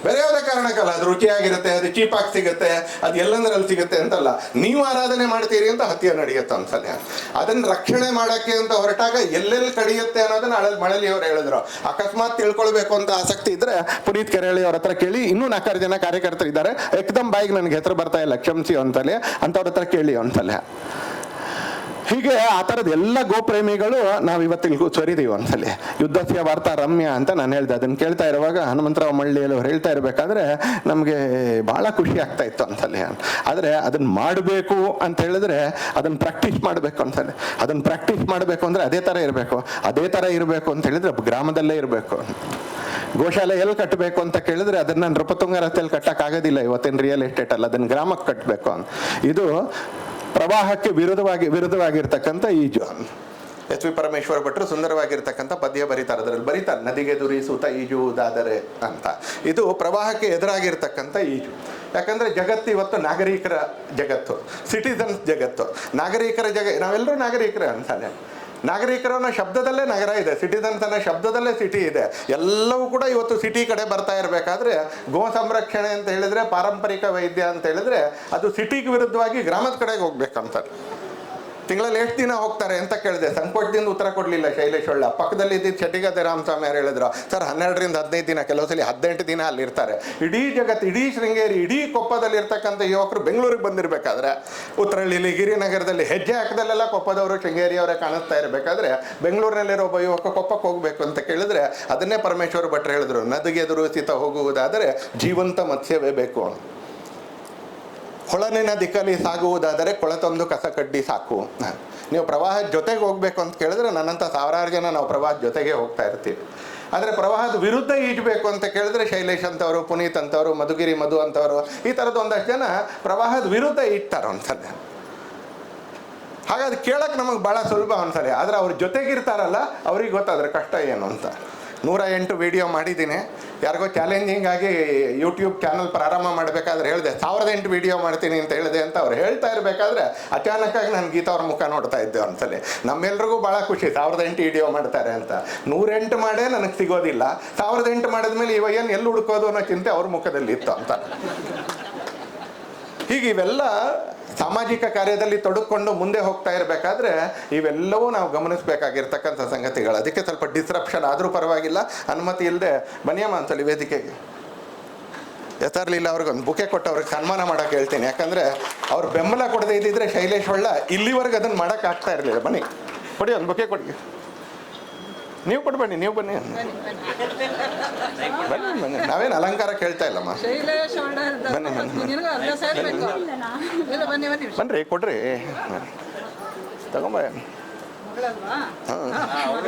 ಬೇರೆ ಯಾವುದೇ ಕಾರಣಕ್ಕಲ್ಲ. ಅದು ರುಚಿಯಾಗಿರುತ್ತೆ, ಅದು ಚೀಪಾಗಿ ಸಿಗುತ್ತೆ, ಅದು ಎಲ್ಲಂದ್ರಲ್ಲಿ ಸಿಗುತ್ತೆ ಅಂತಲ್ಲ. ನೀವು ಆರಾಧನೆ ಮಾಡ್ತೀರಿ ಅಂತ ಹತ್ಯೆ ನಡೆಯುತ್ತೆ ಅನ್ಸಲ್ಲ. ಅದನ್ನು ರಕ್ಷಣೆ ಮಾಡೋಕ್ಕೆ ಅಂತ ಹೊರಟಾಗ ಎಲ್ಲೆಲ್ಲಿ ಕಡಿಯುತ್ತೆ ಅನ್ನೋದನ್ನ ಮಳಲಿ ಅವ್ರು ಹೇಳಿದ್ರು. ಅಕಸ್ಮಾತ್ ತಿಳ್ಕೊಳ್ಬೇಕು ಅಂತ ಆಸಕ್ತಿ ಇದ್ರೆ ಪುನೀತ್ ಕೆರಳಿ ಅವ್ರ ಹತ್ರ ಕೇಳಿ. ಇನ್ನೂ 4 ಜನ ಕಾರ್ಯಕರ್ತರು ಇದ್ದಾರೆ, ಏಕದಮ್ ಬಾಯಿಗೆ ನನಗೆ ಹೆಸರು ಬರ್ತಾ ಇಲ್ಲ, ಕ್ಷಮಿಸಿ ಅಂತಲೇ, ಅಂಥವ್ರ ಹತ್ರ ಕೇಳಿ ಅಂತಲೇ. ಹೀಗೆ ಆ ಥರದ ಎಲ್ಲ ಗೋಪ್ರೇಮಿಗಳು ನಾವು ಇವತ್ತಿಗೆ ಸರಿದೀವಿ ಒಂದ್ಸಲಿ. ಯುದ್ಧಸ್ಯ ವಾರ್ತಾ ರಮ್ಯ ಅಂತ ನಾನು ಹೇಳ್ದೆ. ಅದನ್ನು ಕೇಳ್ತಾ ಇರುವಾಗ ಹನುಮಂತರಾವ್ ಮಳ್ಳಿಯಲ್ಲಿ ಅವ್ರು ಹೇಳ್ತಾ ಇರಬೇಕಾದ್ರೆ ನಮಗೆ ಭಾಳ ಖುಷಿ ಆಗ್ತಾ ಇತ್ತು ಒಂದ್ಸಲಿ. ಆದರೆ ಅದನ್ನು ಮಾಡಬೇಕು ಅಂತ ಹೇಳಿದ್ರೆ ಅದನ್ನು ಪ್ರಾಕ್ಟೀಸ್ ಮಾಡಬೇಕು ಒಂದ್ಸಲಿ. ಅದನ್ನು ಪ್ರಾಕ್ಟೀಸ್ ಮಾಡಬೇಕು ಅಂದರೆ ಅದೇ ಥರ ಇರಬೇಕು ಅಂತ ಹೇಳಿದ್ರೆ ಗ್ರಾಮದಲ್ಲೇ ಇರಬೇಕು. ಗೋಶಾಲೆ ಎಲ್ಲಿ ಕಟ್ಟಬೇಕು ಅಂತ ಕೇಳಿದ್ರೆ ಅದನ್ನು ನೃಪತುಂಗ ರಸ್ತೆಯಲ್ಲಿ ಕಟ್ಟಕ್ಕಾಗೋದಿಲ್ಲ ಇವತ್ತಿನ ರಿಯಲ್ ಎಸ್ಟೇಟಲ್ಲಿ, ಅದನ್ನು ಗ್ರಾಮಕ್ಕೆ ಕಟ್ಟಬೇಕು ಅಂತ. ಇದು ಪ್ರವಾಹಕ್ಕೆ ವಿರುದ್ಧವಾಗಿರ್ತಕ್ಕಂಥ ಈಜು. ಎಸ್ ವಿ ಪರಮೇಶ್ವರ ಭಟ್ರು ಸುಂದರವಾಗಿರ್ತಕ್ಕಂಥ ಪದ್ಯ ಬರೀತಾರೆ. ಅದರಲ್ಲಿ ಬರೀತಾರೆ, ನದಿಗೆ ದುರಿಸುತ್ತ ಈಜುವುದಾದರೆ ಅಂತ. ಇದು ಪ್ರವಾಹಕ್ಕೆ ಎದುರಾಗಿರ್ತಕ್ಕಂಥ ಈಜು. ಯಾಕಂದರೆ ಜಗತ್ತು ಇವತ್ತು ನಾಗರಿಕರ ಜಗತ್ತು, ಸಿಟಿಸನ್ಸ್ ಜಗತ್ತು. ನಾವೆಲ್ಲರೂ ನಾಗರಿಕರೇ ಅನ್ಸಲ್ಲ. ನಾಗರಿಕರ ಅನ್ನೋ ಶಬ್ದದಲ್ಲೇ ನಗರ ಇದೆ, ಸಿಟಿಸನ್ಸ್ ಅನ್ನೋ ಶಬ್ದದಲ್ಲೇ ಸಿಟಿ ಇದೆ. ಎಲ್ಲವೂ ಕೂಡ ಇವತ್ತು ಸಿಟಿ ಕಡೆ ಬರ್ತಾ ಇರಬೇಕಾದ್ರೆ ಗೋ ಸಂರಕ್ಷಣೆ ಅಂತ ಹೇಳಿದ್ರೆ, ಪಾರಂಪರಿಕ ವೈದ್ಯ ಅಂತ ಹೇಳಿದ್ರೆ ಅದು ಸಿಟಿಗೆ ವಿರುದ್ಧವಾಗಿ ಗ್ರಾಮದ ಕಡೆಗೆ ಹೋಗ್ಬೇಕಂತ. ತಿಂಗಳಲ್ಲಿ ಎಷ್ಟು ದಿನ ಹೋಗ್ತಾರೆ ಅಂತ ಕೇಳಿದೆ. ಸಂಕೋಟದಿಂದ ಉತ್ತರ ಕೊಡಲಿಲ್ಲ ಶೈಲೇಶ್ ಒಳ್ಳ. ಪಕ್ಕದಲ್ಲಿ ಇದ್ದಿದ್ದು ಚಟಿಗದ್ದೆ ರಾಮಸ್ವಾಮಿ ಯಾರು ಹೇಳಿದ್ರು, ಸರ್ 12ರಿಂದ 15 ದಿನ, ಕೆಲವು ಸಲ 18 ದಿನ ಅಲ್ಲಿರ್ತಾರೆ. ಇಡೀ ಜಗತ್ತು, ಇಡೀ ಶೃಂಗೇರಿ, ಇಡೀ ಕೊಪ್ಪದಲ್ಲಿ ಇರ್ತಕ್ಕಂಥ ಯುವಕರು ಬೆಂಗಳೂರಿಗೆ ಬಂದಿರಬೇಕಾದ್ರೆ, ಉತ್ತರಹಳ್ಳಿಲಿ, ಗಿರಿನಗರದಲ್ಲಿ ಹೆಜ್ಜೆ ಹಾಕದಲ್ಲೆಲ್ಲ ಕೊಪ್ಪದವರು, ಶೃಂಗೇರಿಯವರೇ ಕಾಣಿಸ್ತಾ ಇರಬೇಕಾದ್ರೆ ಬೆಂಗಳೂರಿನಲ್ಲಿರೋ ಒಬ್ಬ ಯುವಕ ಕೊಪ್ಪಕ್ಕೆ ಹೋಗಬೇಕು ಅಂತ ಕೇಳಿದ್ರೆ ಅದನ್ನೇ ಪರಮೇಶ್ವರ ಭಟ್ರು ಹೇಳಿದ್ರು, ನದಿಗೆ ಎದುರಿಸಿತ ಹೋಗುವುದಾದರೆ ಜೀವಂತ ಮತ್ಸ್ಯವೇ ಬೇಕು. ಹೊಳನಿನ ದಿಕ್ಕಲ್ಲಿ ಸಾಗುವುದಾದರೆ ಕೊಳತೊಂದು ಕಸ ಕಡ್ಡಿ ಸಾಕು. ನೀವು ಪ್ರವಾಹದ ಜೊತೆಗೆ ಹೋಗ್ಬೇಕು ಅಂತ ಕೇಳಿದ್ರೆ ನನ್ನಂಥ 1000 ಜನ ನಾವು ಪ್ರವಾಹದ ಜೊತೆಗೆ ಹೋಗ್ತಾ ಇರ್ತೀವಿ. ಆದರೆ ಪ್ರವಾಹದ ವಿರುದ್ಧ ಈಜಬೇಕು ಅಂತ ಕೇಳಿದ್ರೆ ಶೈಲೇಶ್ ಅಂತವರು, ಪುನೀತ್ ಅಂತವರು, ಮಧುಗಿರಿ ಮಧು ಅಂತವರು, ಈ ಥರದ್ದು ಒಂದಷ್ಟು ಜನ ಪ್ರವಾಹದ ವಿರುದ್ಧ ಈಜ್ತಾರೆ ಒಂದ್ಸಲ. ಹಾಗಾದ್ರೆ ಕೇಳಕ್ಕೆ ನಮಗೆ ಭಾಳ ಸುಲಭ ಒಂದ್ಸಲ. ಆದರೆ ಅವ್ರ ಜೊತೆಗಿರ್ತಾರಲ್ಲ ಅವ್ರಿಗೆ ಗೊತ್ತಾದ್ರೆ ಕಷ್ಟ ಏನು ಅಂತ. 108 ವಿಡಿಯೋ ಮಾಡಿದ್ದೀನಿ. ಯಾರಿಗೋ ಚಾಲೆಂಜಿಂಗ್ ಆಗಿ ಯೂಟ್ಯೂಬ್ ಚಾನಲ್ ಪ್ರಾರಂಭ ಮಾಡಬೇಕಾದ್ರೆ ಹೇಳಿದೆ 1008 ವಿಡಿಯೋ ಮಾಡ್ತೀನಿ ಅಂತ ಹೇಳಿದೆ ಅಂತ ಅವ್ರು ಹೇಳ್ತಾ ಇರಬೇಕಾದ್ರೆ ಅಚಾನಕ್ಕಾಗಿ ನಾನು ಗೀತಾ ಅವ್ರ ಮುಖ ನೋಡ್ತಾ ಇದ್ದೆ ಒಂದ್ಸಲಿ. ನಮ್ಮೆಲ್ರಿಗೂ ಭಾಳ ಖುಷಿ 1008 ವಿಡಿಯೋ ಮಾಡ್ತಾರೆ ಅಂತ. 108 ಮಾಡೇ ನನಗೆ ಸಿಗೋದಿಲ್ಲ. 1008 ಮಾಡಿದ್ಮೇಲೆ ಇವಾಗ ಏನು ಎಲ್ಲಿ ಹುಡ್ಕೋದು ಅನ್ನೋ ಚಿಂತೆ ಅವ್ರ ಮುಖದಲ್ಲಿ ಇತ್ತು ಅಂತ. ಹೀಗೆ ಇವೆಲ್ಲ ಸಾಮಾಜಿಕ ಕಾರ್ಯದಲ್ಲಿ ತೊಡಗಿಕೊಂಡು ಮುಂದೆ ಹೋಗ್ತಾ ಇರಬೇಕಾದ್ರೆ ಇವೆಲ್ಲವೂ ನಾವು ಗಮನಿಸಬೇಕಾಗಿರ್ತಕ್ಕಂಥ ಸಂಗತಿಗಳು. ಅದಕ್ಕೆ ಸ್ವಲ್ಪ ಡಿಸ್ರಪ್ಷನ್ ಆದರೂ ಪರವಾಗಿಲ್ಲ, ಅನುಮತಿ ಇಲ್ಲದೆ ಬನ್ನಿಯಮ್ಮ ಅಂತೇಳಿ ವೇದಿಕೆಗೆ. ಎತ್ತರ್ಲಿಲ್ಲ ಅವ್ರಿಗೊಂದು ಬುಕೆ ಕೊಟ್ಟು ಅವ್ರಿಗೆ ಸನ್ಮಾನ ಮಾಡೋಕೆ ಹೇಳ್ತೀನಿ. ಯಾಕಂದರೆ ಅವ್ರು ಬೆಂಬಲ ಕೊಡದೇ ಇದ್ದಿದ್ರೆ ಶೈಲೇಶ್ ಒಳ್ಳ ಇಲ್ಲಿವರೆಗೆ ಅದನ್ನು ಮಾಡೋಕ್ಕಾಗ್ತಾ ಇರಲಿಲ್ಲ. ಬನ್ನಿ ಕೊಡಿ, ಒಂದು ಬುಕೆ ಕೊಡಿ. ನೀವು ಕೊಟ್ಟು ಬನ್ನಿ, ನೀವು ಬನ್ನಿ ಬನ್ನಿ. ನಾವೇನು ಅಲಂಕಾರ ಕೇಳ್ತಾ ಇಲ್ಲಮ್ಮ. ಬನ್ನಿ ಬನ್ರಿ, ಕೊಡ್ರಿ, ತಗೊಂಬ.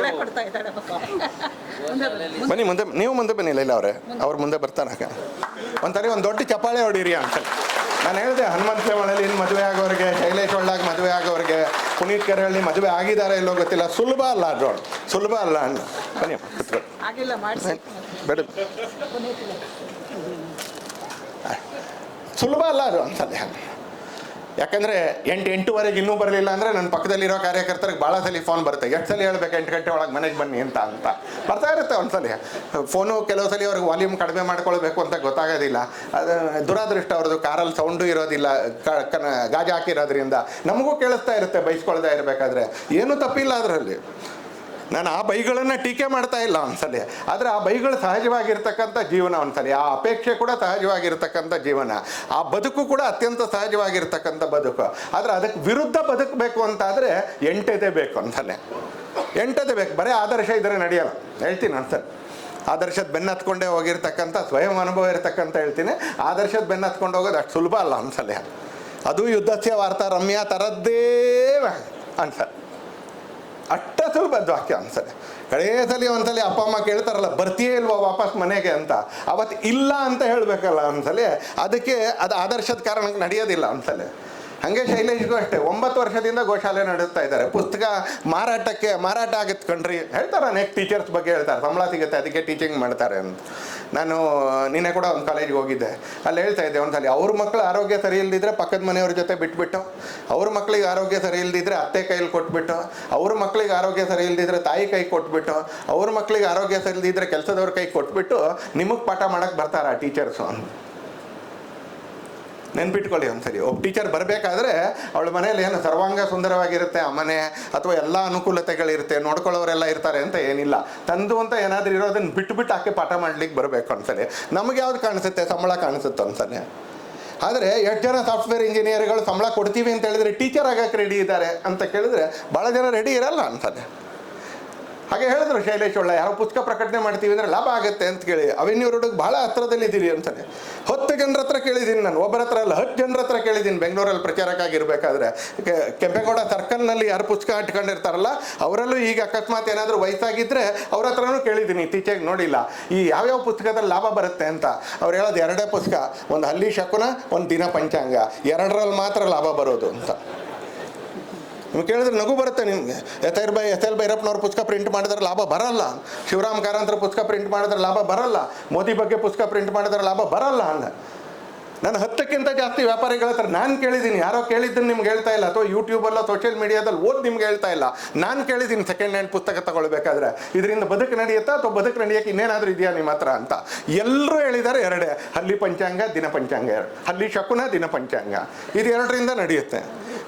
ಬನ್ನಿ ಮುಂದೆ, ನೀವು ಮುಂದೆ ಬನ್ನಿಲ್ಲ. ಇಲ್ಲ ಅವ್ರು ಮುಂದೆ ಬರ್ತಾನಾಗ ಒಂದ್ಸರಿ ಒಂದು ದೊಡ್ಡ ಚಪ್ಪಾಳೆ ಹೊಡೀರಿ ಅಂತ ನಾನು ಹೇಳಿದೆ. ಹನುಮಂತ ಮಳಲಿ ಮದುವೆ ಆಗೋರಿಗೆ, ಶೈಲೇಶ್ ಒಳ್ಳಾಗ ಮದುವೆ ಆಗೋರಿಗೆ, ಪುನೀತ್ ಕೆರಳಿ ಮದುವೆ ಆಗಿದ್ದಾರೆ ಇಲ್ಲೋ ಗೊತ್ತಿಲ್ಲ. ಸುಲಭ ಅಲ್ಲ ಅದು, ಸುಲಭ ಅಲ್ಲ ಅಣ್ಣ. ಬನ್ನಿ ಬೇಡ, ಸುಲಭ ಅಲ್ಲ ಅದು ಒಂದ್ಸಲ. ಯಾಕಂದರೆ 8-8:15 ಇನ್ನೂ ಬರಲಿಲ್ಲ ಅಂದರೆ ನನ್ನ ಪಕ್ಕದಲ್ಲಿರೋ ಕಾರ್ಯಕರ್ತರಿಗೆ ಭಾಳ ಸಲ ಫೋನ್ ಬರುತ್ತೆ. ಎಷ್ಟು ಸಲ ಹೇಳ್ಬೇಕು 8 ಗಂಟೆ ಒಳಗೆ ಮನೆಗೆ ಬನ್ನಿ ಅಂತ ಬರ್ತಾ ಇರುತ್ತೆ ಒಂದ್ಸಲಿ ಫೋನು. ಕೆಲವು ಸಲ ಅವ್ರಿಗೆ ವಾಲ್ಯೂಮ್ ಕಡಿಮೆ ಮಾಡ್ಕೊಳ್ಬೇಕು ಅಂತ ಗೊತ್ತಾಗೋದಿಲ್ಲ. ಅದು ದುರಾದೃಷ್ಟ ಅವ್ರದ್ದು. ಕಾರಲ್ಲಿ ಸೌಂಡು ಇರೋದಿಲ್ಲ, ಗಾಜು ಹಾಕಿರೋದ್ರಿಂದ ನಮಗೂ ಕೇಳಿಸ್ತಾ ಇರುತ್ತೆ ಬೈಸ್ಕೊಳ್ತಾ ಇರಬೇಕಾದ್ರೆ. ಏನೂ ತಪ್ಪಿಲ್ಲ ಅದರಲ್ಲಿ. ನಾನು ಆ ಬೈಗಳನ್ನು ಟೀಕೆ ಮಾಡ್ತಾ ಇಲ್ಲ ಒಂದ್ಸಲಿ, ಆದರೆ ಆ ಬೈಗಳು ಸಹಜವಾಗಿರ್ತಕ್ಕಂಥ ಜೀವನ ಒಂದ್ಸಲಿ, ಆ ಅಪೇಕ್ಷೆ ಕೂಡ ಸಹಜವಾಗಿರ್ತಕ್ಕಂಥ ಜೀವನ, ಆ ಬದುಕು ಕೂಡ ಅತ್ಯಂತ ಸಹಜವಾಗಿರ್ತಕ್ಕಂಥ ಬದುಕು. ಆದರೆ ಅದಕ್ಕೆ ವಿರುದ್ಧ ಬದುಕಬೇಕು ಅಂತಾದರೆ ಎಂಟೆದೆ ಬೇಕು ಒಂದ್ಸಲಿ, ಎಂಟದೆ ಬೇಕು. ಬರೀ ಆದರ್ಶ ಇದ್ರೆ ನಡೆಯಲ್ಲ, ಹೇಳ್ತೀನಿ ಒಂದ್ಸಲಿ. ಆದರ್ಶದ ಬೆನ್ನು ಹತ್ಕೊಂಡೇ ಹೋಗಿರ್ತಕ್ಕಂಥ ಸ್ವಯಂ ಅನುಭವ ಇರ್ತಕ್ಕಂಥ ಹೇಳ್ತೀನಿ, ಆದರ್ಶದ ಬೆನ್ನು ಹತ್ಕೊಂಡು ಹೋಗೋದು ಅಷ್ಟು ಸುಲಭ ಅಲ್ಲ ಒಂದ್ಸಲಿ. ಅದು ಯುದ್ಧಸ್ಯ ವಾರ್ತಾ ರಮ್ಯ ತರದ್ದೇ ಅನ್ಸಲ್, ಅಷ್ಟ ಸುಲಭದ ವಾಕ್ಯ ಅನ್ಸಲೆ. ಕಡೇ ಸಲ ಒಂದ್ಸಲಿ ಅಪ್ಪ ಅಮ್ಮ ಕೇಳ್ತಾರಲ್ಲ, ಬರ್ತೀಯೇ ಇಲ್ವಾ ವಾಪಸ್ ಮನೆಗೆ ಅಂತ, ಅವತ್ತು ಇಲ್ಲ ಅಂತ ಹೇಳಬೇಕಲ್ಲ ಒಂದ್ಸಲಿ. ಅದಕ್ಕೆ ಅದು ಆದರ್ಶದ ಕಾರಣಕ್ಕೆ ನಡೆಯೋದಿಲ್ಲ ಒಂದ್ಸಲಿ. ಹಾಗೆ ಶೈಲೇಶ್ಗೂ ಅಷ್ಟೇ 9 ವರ್ಷದಿಂದ ಗೋಶಾಲೆ ನಡೆಸ್ತಾ ಇದ್ದಾರೆ. ಪುಸ್ತಕ ಮಾರಾಟ ಆಗತ್ತೆ ಕಣ್ರಿ ಹೇಳ್ತಾರೆ, ಅನೇಕ ಟೀಚರ್ಸ್ ಬಗ್ಗೆ ಹೇಳ್ತಾರೆ, ಸಂಬಳ ಸಿಗುತ್ತೆ ಅದಕ್ಕೆ ಟೀಚಿಂಗ್ ಮಾಡ್ತಾರೆ ಅಂತ. ನಾನು ನಿನ್ನೆ ಕೂಡ ಒಂದು ಕಾಲೇಜ್ಗೆ ಹೋಗಿದ್ದೆ, ಅಲ್ಲಿ ಹೇಳ್ತಾ ಇದ್ದೆ ಒಂದ್ಸಲಿ, ಅವ್ರ ಮಕ್ಕಳು ಆರೋಗ್ಯ ಸರಿ ಇಲ್ದಿದ್ರೆ ಪಕ್ಕದ ಮನೆಯವ್ರ ಜೊತೆ ಬಿಟ್ಬಿಟ್ಟು, ಅವ್ರ ಮಕ್ಕಳಿಗೆ ಆರೋಗ್ಯ ಸರಿ ಇಲ್ದಿದ್ರೆ ಅತ್ತೆ ಕೈಯಲ್ಲಿ ಕೊಟ್ಬಿಟ್ಟು, ಅವ್ರ ಮಕ್ಕಳಿಗೆ ಆರೋಗ್ಯ ಸರಿ ಇಲ್ದಿದ್ರೆ ತಾಯಿ ಕೈ ಕೊಟ್ಬಿಟ್ಟು, ಅವ್ರ ಮಕ್ಕಳಿಗೆ ಆರೋಗ್ಯ ಸರಿ ಇಲ್ದಿದ್ರೆ ಕೆಲಸದವ್ರ ಕೈ ಕೊಟ್ಬಿಟ್ಟು ನಿಮಗೆ ಪಾಠ ಮಾಡೋಕ್ಕೆ ಬರ್ತಾರೆ ಆ ಟೀಚರ್ಸು ಅಂತ. ನೆನ್ಪಿಟ್ಕೊಳ್ಳಿ ಒಂದ್ಸರಿ, ಒಬ್ಬ ಟೀಚರ್ ಬರಬೇಕಾದ್ರೆ ಅವಳ ಮನೇಲಿ ಏನು ಸರ್ವಾಂಗ ಸುಂದರವಾಗಿರುತ್ತೆ ಆ ಮನೆ, ಅಥವಾ ಎಲ್ಲ ಅನುಕೂಲತೆಗಳಿರುತ್ತೆ, ನೋಡ್ಕೊಳ್ಳೋರೆಲ್ಲ ಇರ್ತಾರೆ ಅಂತ ಏನಿಲ್ಲ. ತಂದು ಅಂತ ಏನಾದರೂ ಇರೋದನ್ನು ಬಿಟ್ಟು ಆಕೆ ಪಾಠ ಮಾಡ್ಲಿಕ್ಕೆ ಬರಬೇಕು ಒಂದ್ಸಲಿ. ನಮಗೆ ಯಾವ್ದು ಕಾಣಿಸುತ್ತೆ? ಸಂಬಳ ಕಾಣಿಸುತ್ತೆ ಒಂದ್ಸಲಿ. ಆದರೆ 8 ಜನ ಸಾಫ್ಟ್ವೇರ್ ಇಂಜಿನಿಯರ್ಗಳು ಸಂಬಳ ಕೊಡ್ತೀವಿ ಅಂತ ಹೇಳಿದ್ರೆ ಟೀಚರ್ ಆಗಕ್ಕೆ ರೆಡಿ ಇದ್ದಾರೆ ಅಂತ ಕೇಳಿದ್ರೆ ಭಾಳ ಜನ ರೆಡಿ ಇರಲ್ಲ ಅನ್ಸತ್ತೆ. ಹಾಗೆ ಹೇಳಿದ್ರು ಶೈಲೇಶ್ ಒಳ್ಳೆ, ಯಾರೋ ಪುಸ್ತಕ ಪ್ರಕಟಣೆ ಮಾಡ್ತೀವಿ ಅಂದರೆ ಲಾಭ ಆಗುತ್ತೆ ಅಂತ ಕೇಳಿ ಅವೆನ್ಯೂ ರೋಡಿಗೆ ಭಾಳ ಹತ್ರದಲ್ಲಿದ್ದೀರಿ ಅಂತಾನೆ. 10 ಜನರ ಹತ್ರ ಕೇಳಿದ್ದೀನಿ ನಾನು, ಒಬ್ಬರ ಹತ್ರ ಅಲ್ಲ 10 ಜನರ ಹತ್ರ ಕೇಳಿದ್ದೀನಿ. ಬೆಂಗಳೂರಲ್ಲಿ ಪ್ರಚಾರಕ್ಕಾಗಿರ್ಬೇಕಾದ್ರೆ ಕೆಂಪೇಗೌಡ ಸರ್ಕಲ್ನಲ್ಲಿ ಯಾರು ಪುಸ್ತಕ ಇಟ್ಕೊಂಡಿರ್ತಾರಲ್ಲ ಅವರಲ್ಲೂ ಈಗ ಅಕಸ್ಮಾತ್ ಏನಾದರೂ ವಯಸ್ಸಾಗಿದ್ದರೆ ಅವ್ರ ಹತ್ರನೂ ಕೇಳಿದ್ದೀನಿ, ಇತ್ತೀಚೆಗೆ ನೋಡಿಲ್ಲ, ಈ ಯಾವ್ಯಾವ ಪುಸ್ತಕದಲ್ಲಿ ಲಾಭ ಬರುತ್ತೆ ಅಂತ. ಅವ್ರು ಹೇಳೋದು 2 ಪುಸ್ತಕ, ಒಂದು ಹಳ್ಳಿ ಶಕುನ, ಒಂದು ದಿನ ಪಂಚಾಂಗ, 2ರಲ್ಲಿ ಮಾತ್ರ ಲಾಭ ಬರೋದು ಅಂತ. ನಿಮ್ಗೆ ಕೇಳಿದ್ರೆ ನಗು ಬರುತ್ತೆ ನಿಮಗೆ. ಎಸ್ ಎಲ್ ಭೈರಪ್ಪನವ್ರ ಪುಸ್ತಕ ಪ್ರಿಂಟ್ ಮಾಡಿದ್ರೆ ಲಾಭ ಬರಲ್ಲ, ಶಿವರಾಮ್ ಕಾರಂತರ ಪುಸ್ತಕ ಪ್ರಿಂಟ್ ಮಾಡಿದ್ರೆ ಲಾಭ ಬರಲ್ಲ, ಮೋದಿ ಬಗ್ಗೆ ಪುಸ್ತಕ ಪ್ರಿಂಟ್ ಮಾಡಿದ್ರೆ ಲಾಭ ಬರಲ್ಲ ಅಂದ. ನಾನು 10ಕ್ಕಿಂತ ಜಾಸ್ತಿ ವ್ಯಾಪಾರಿಗಳ ಹತ್ರ ನಾನು ಕೇಳಿದ್ದೀನಿ, ಯಾರೋ ಕೇಳಿದ್ದನ್ನು ನಿಮ್ಗೆ ಹೇಳ್ತಾ ಇಲ್ಲ, ಅಥವಾ ಯೂಟ್ಯೂಬಲ್ಲ ಸೋಷಿಯಲ್ ಮೀಡಿಯಾದಲ್ಲಿ ನಿಮ್ಗೆ ಹೇಳ್ತಾ ಇಲ್ಲ, ನಾನು ಕೇಳಿದ್ದೀನಿ ಸೆಕೆಂಡ್ ಹ್ಯಾಂಡ್ ಪುಸ್ತಕ ತಗೊಳ್ಬೇಕಾದ್ರೆ ಇದರಿಂದ ಬದುಕು ನಡೆಯುತ್ತಾ ಅಥವಾ ಬದುಕು ನಡೆಯೋಕ್ಕೆ ಇನ್ನೇನಾದರೂ ಇದೆಯಾ ನಿಮ್ಮ ಹತ್ರ ಅಂತ. ಎಲ್ಲರೂ ಹೇಳಿದ್ದಾರೆ 2, ಹಳ್ಳಿ ಪಂಚಾಂಗ, ದಿನ ಪಂಚಾಂಗ, 2 ಹಳ್ಳಿ ಶಕುನ, ದಿನ ಪಂಚಾಂಗ, ಇದು 2ರಿಂದ ನಡೆಯುತ್ತೆ.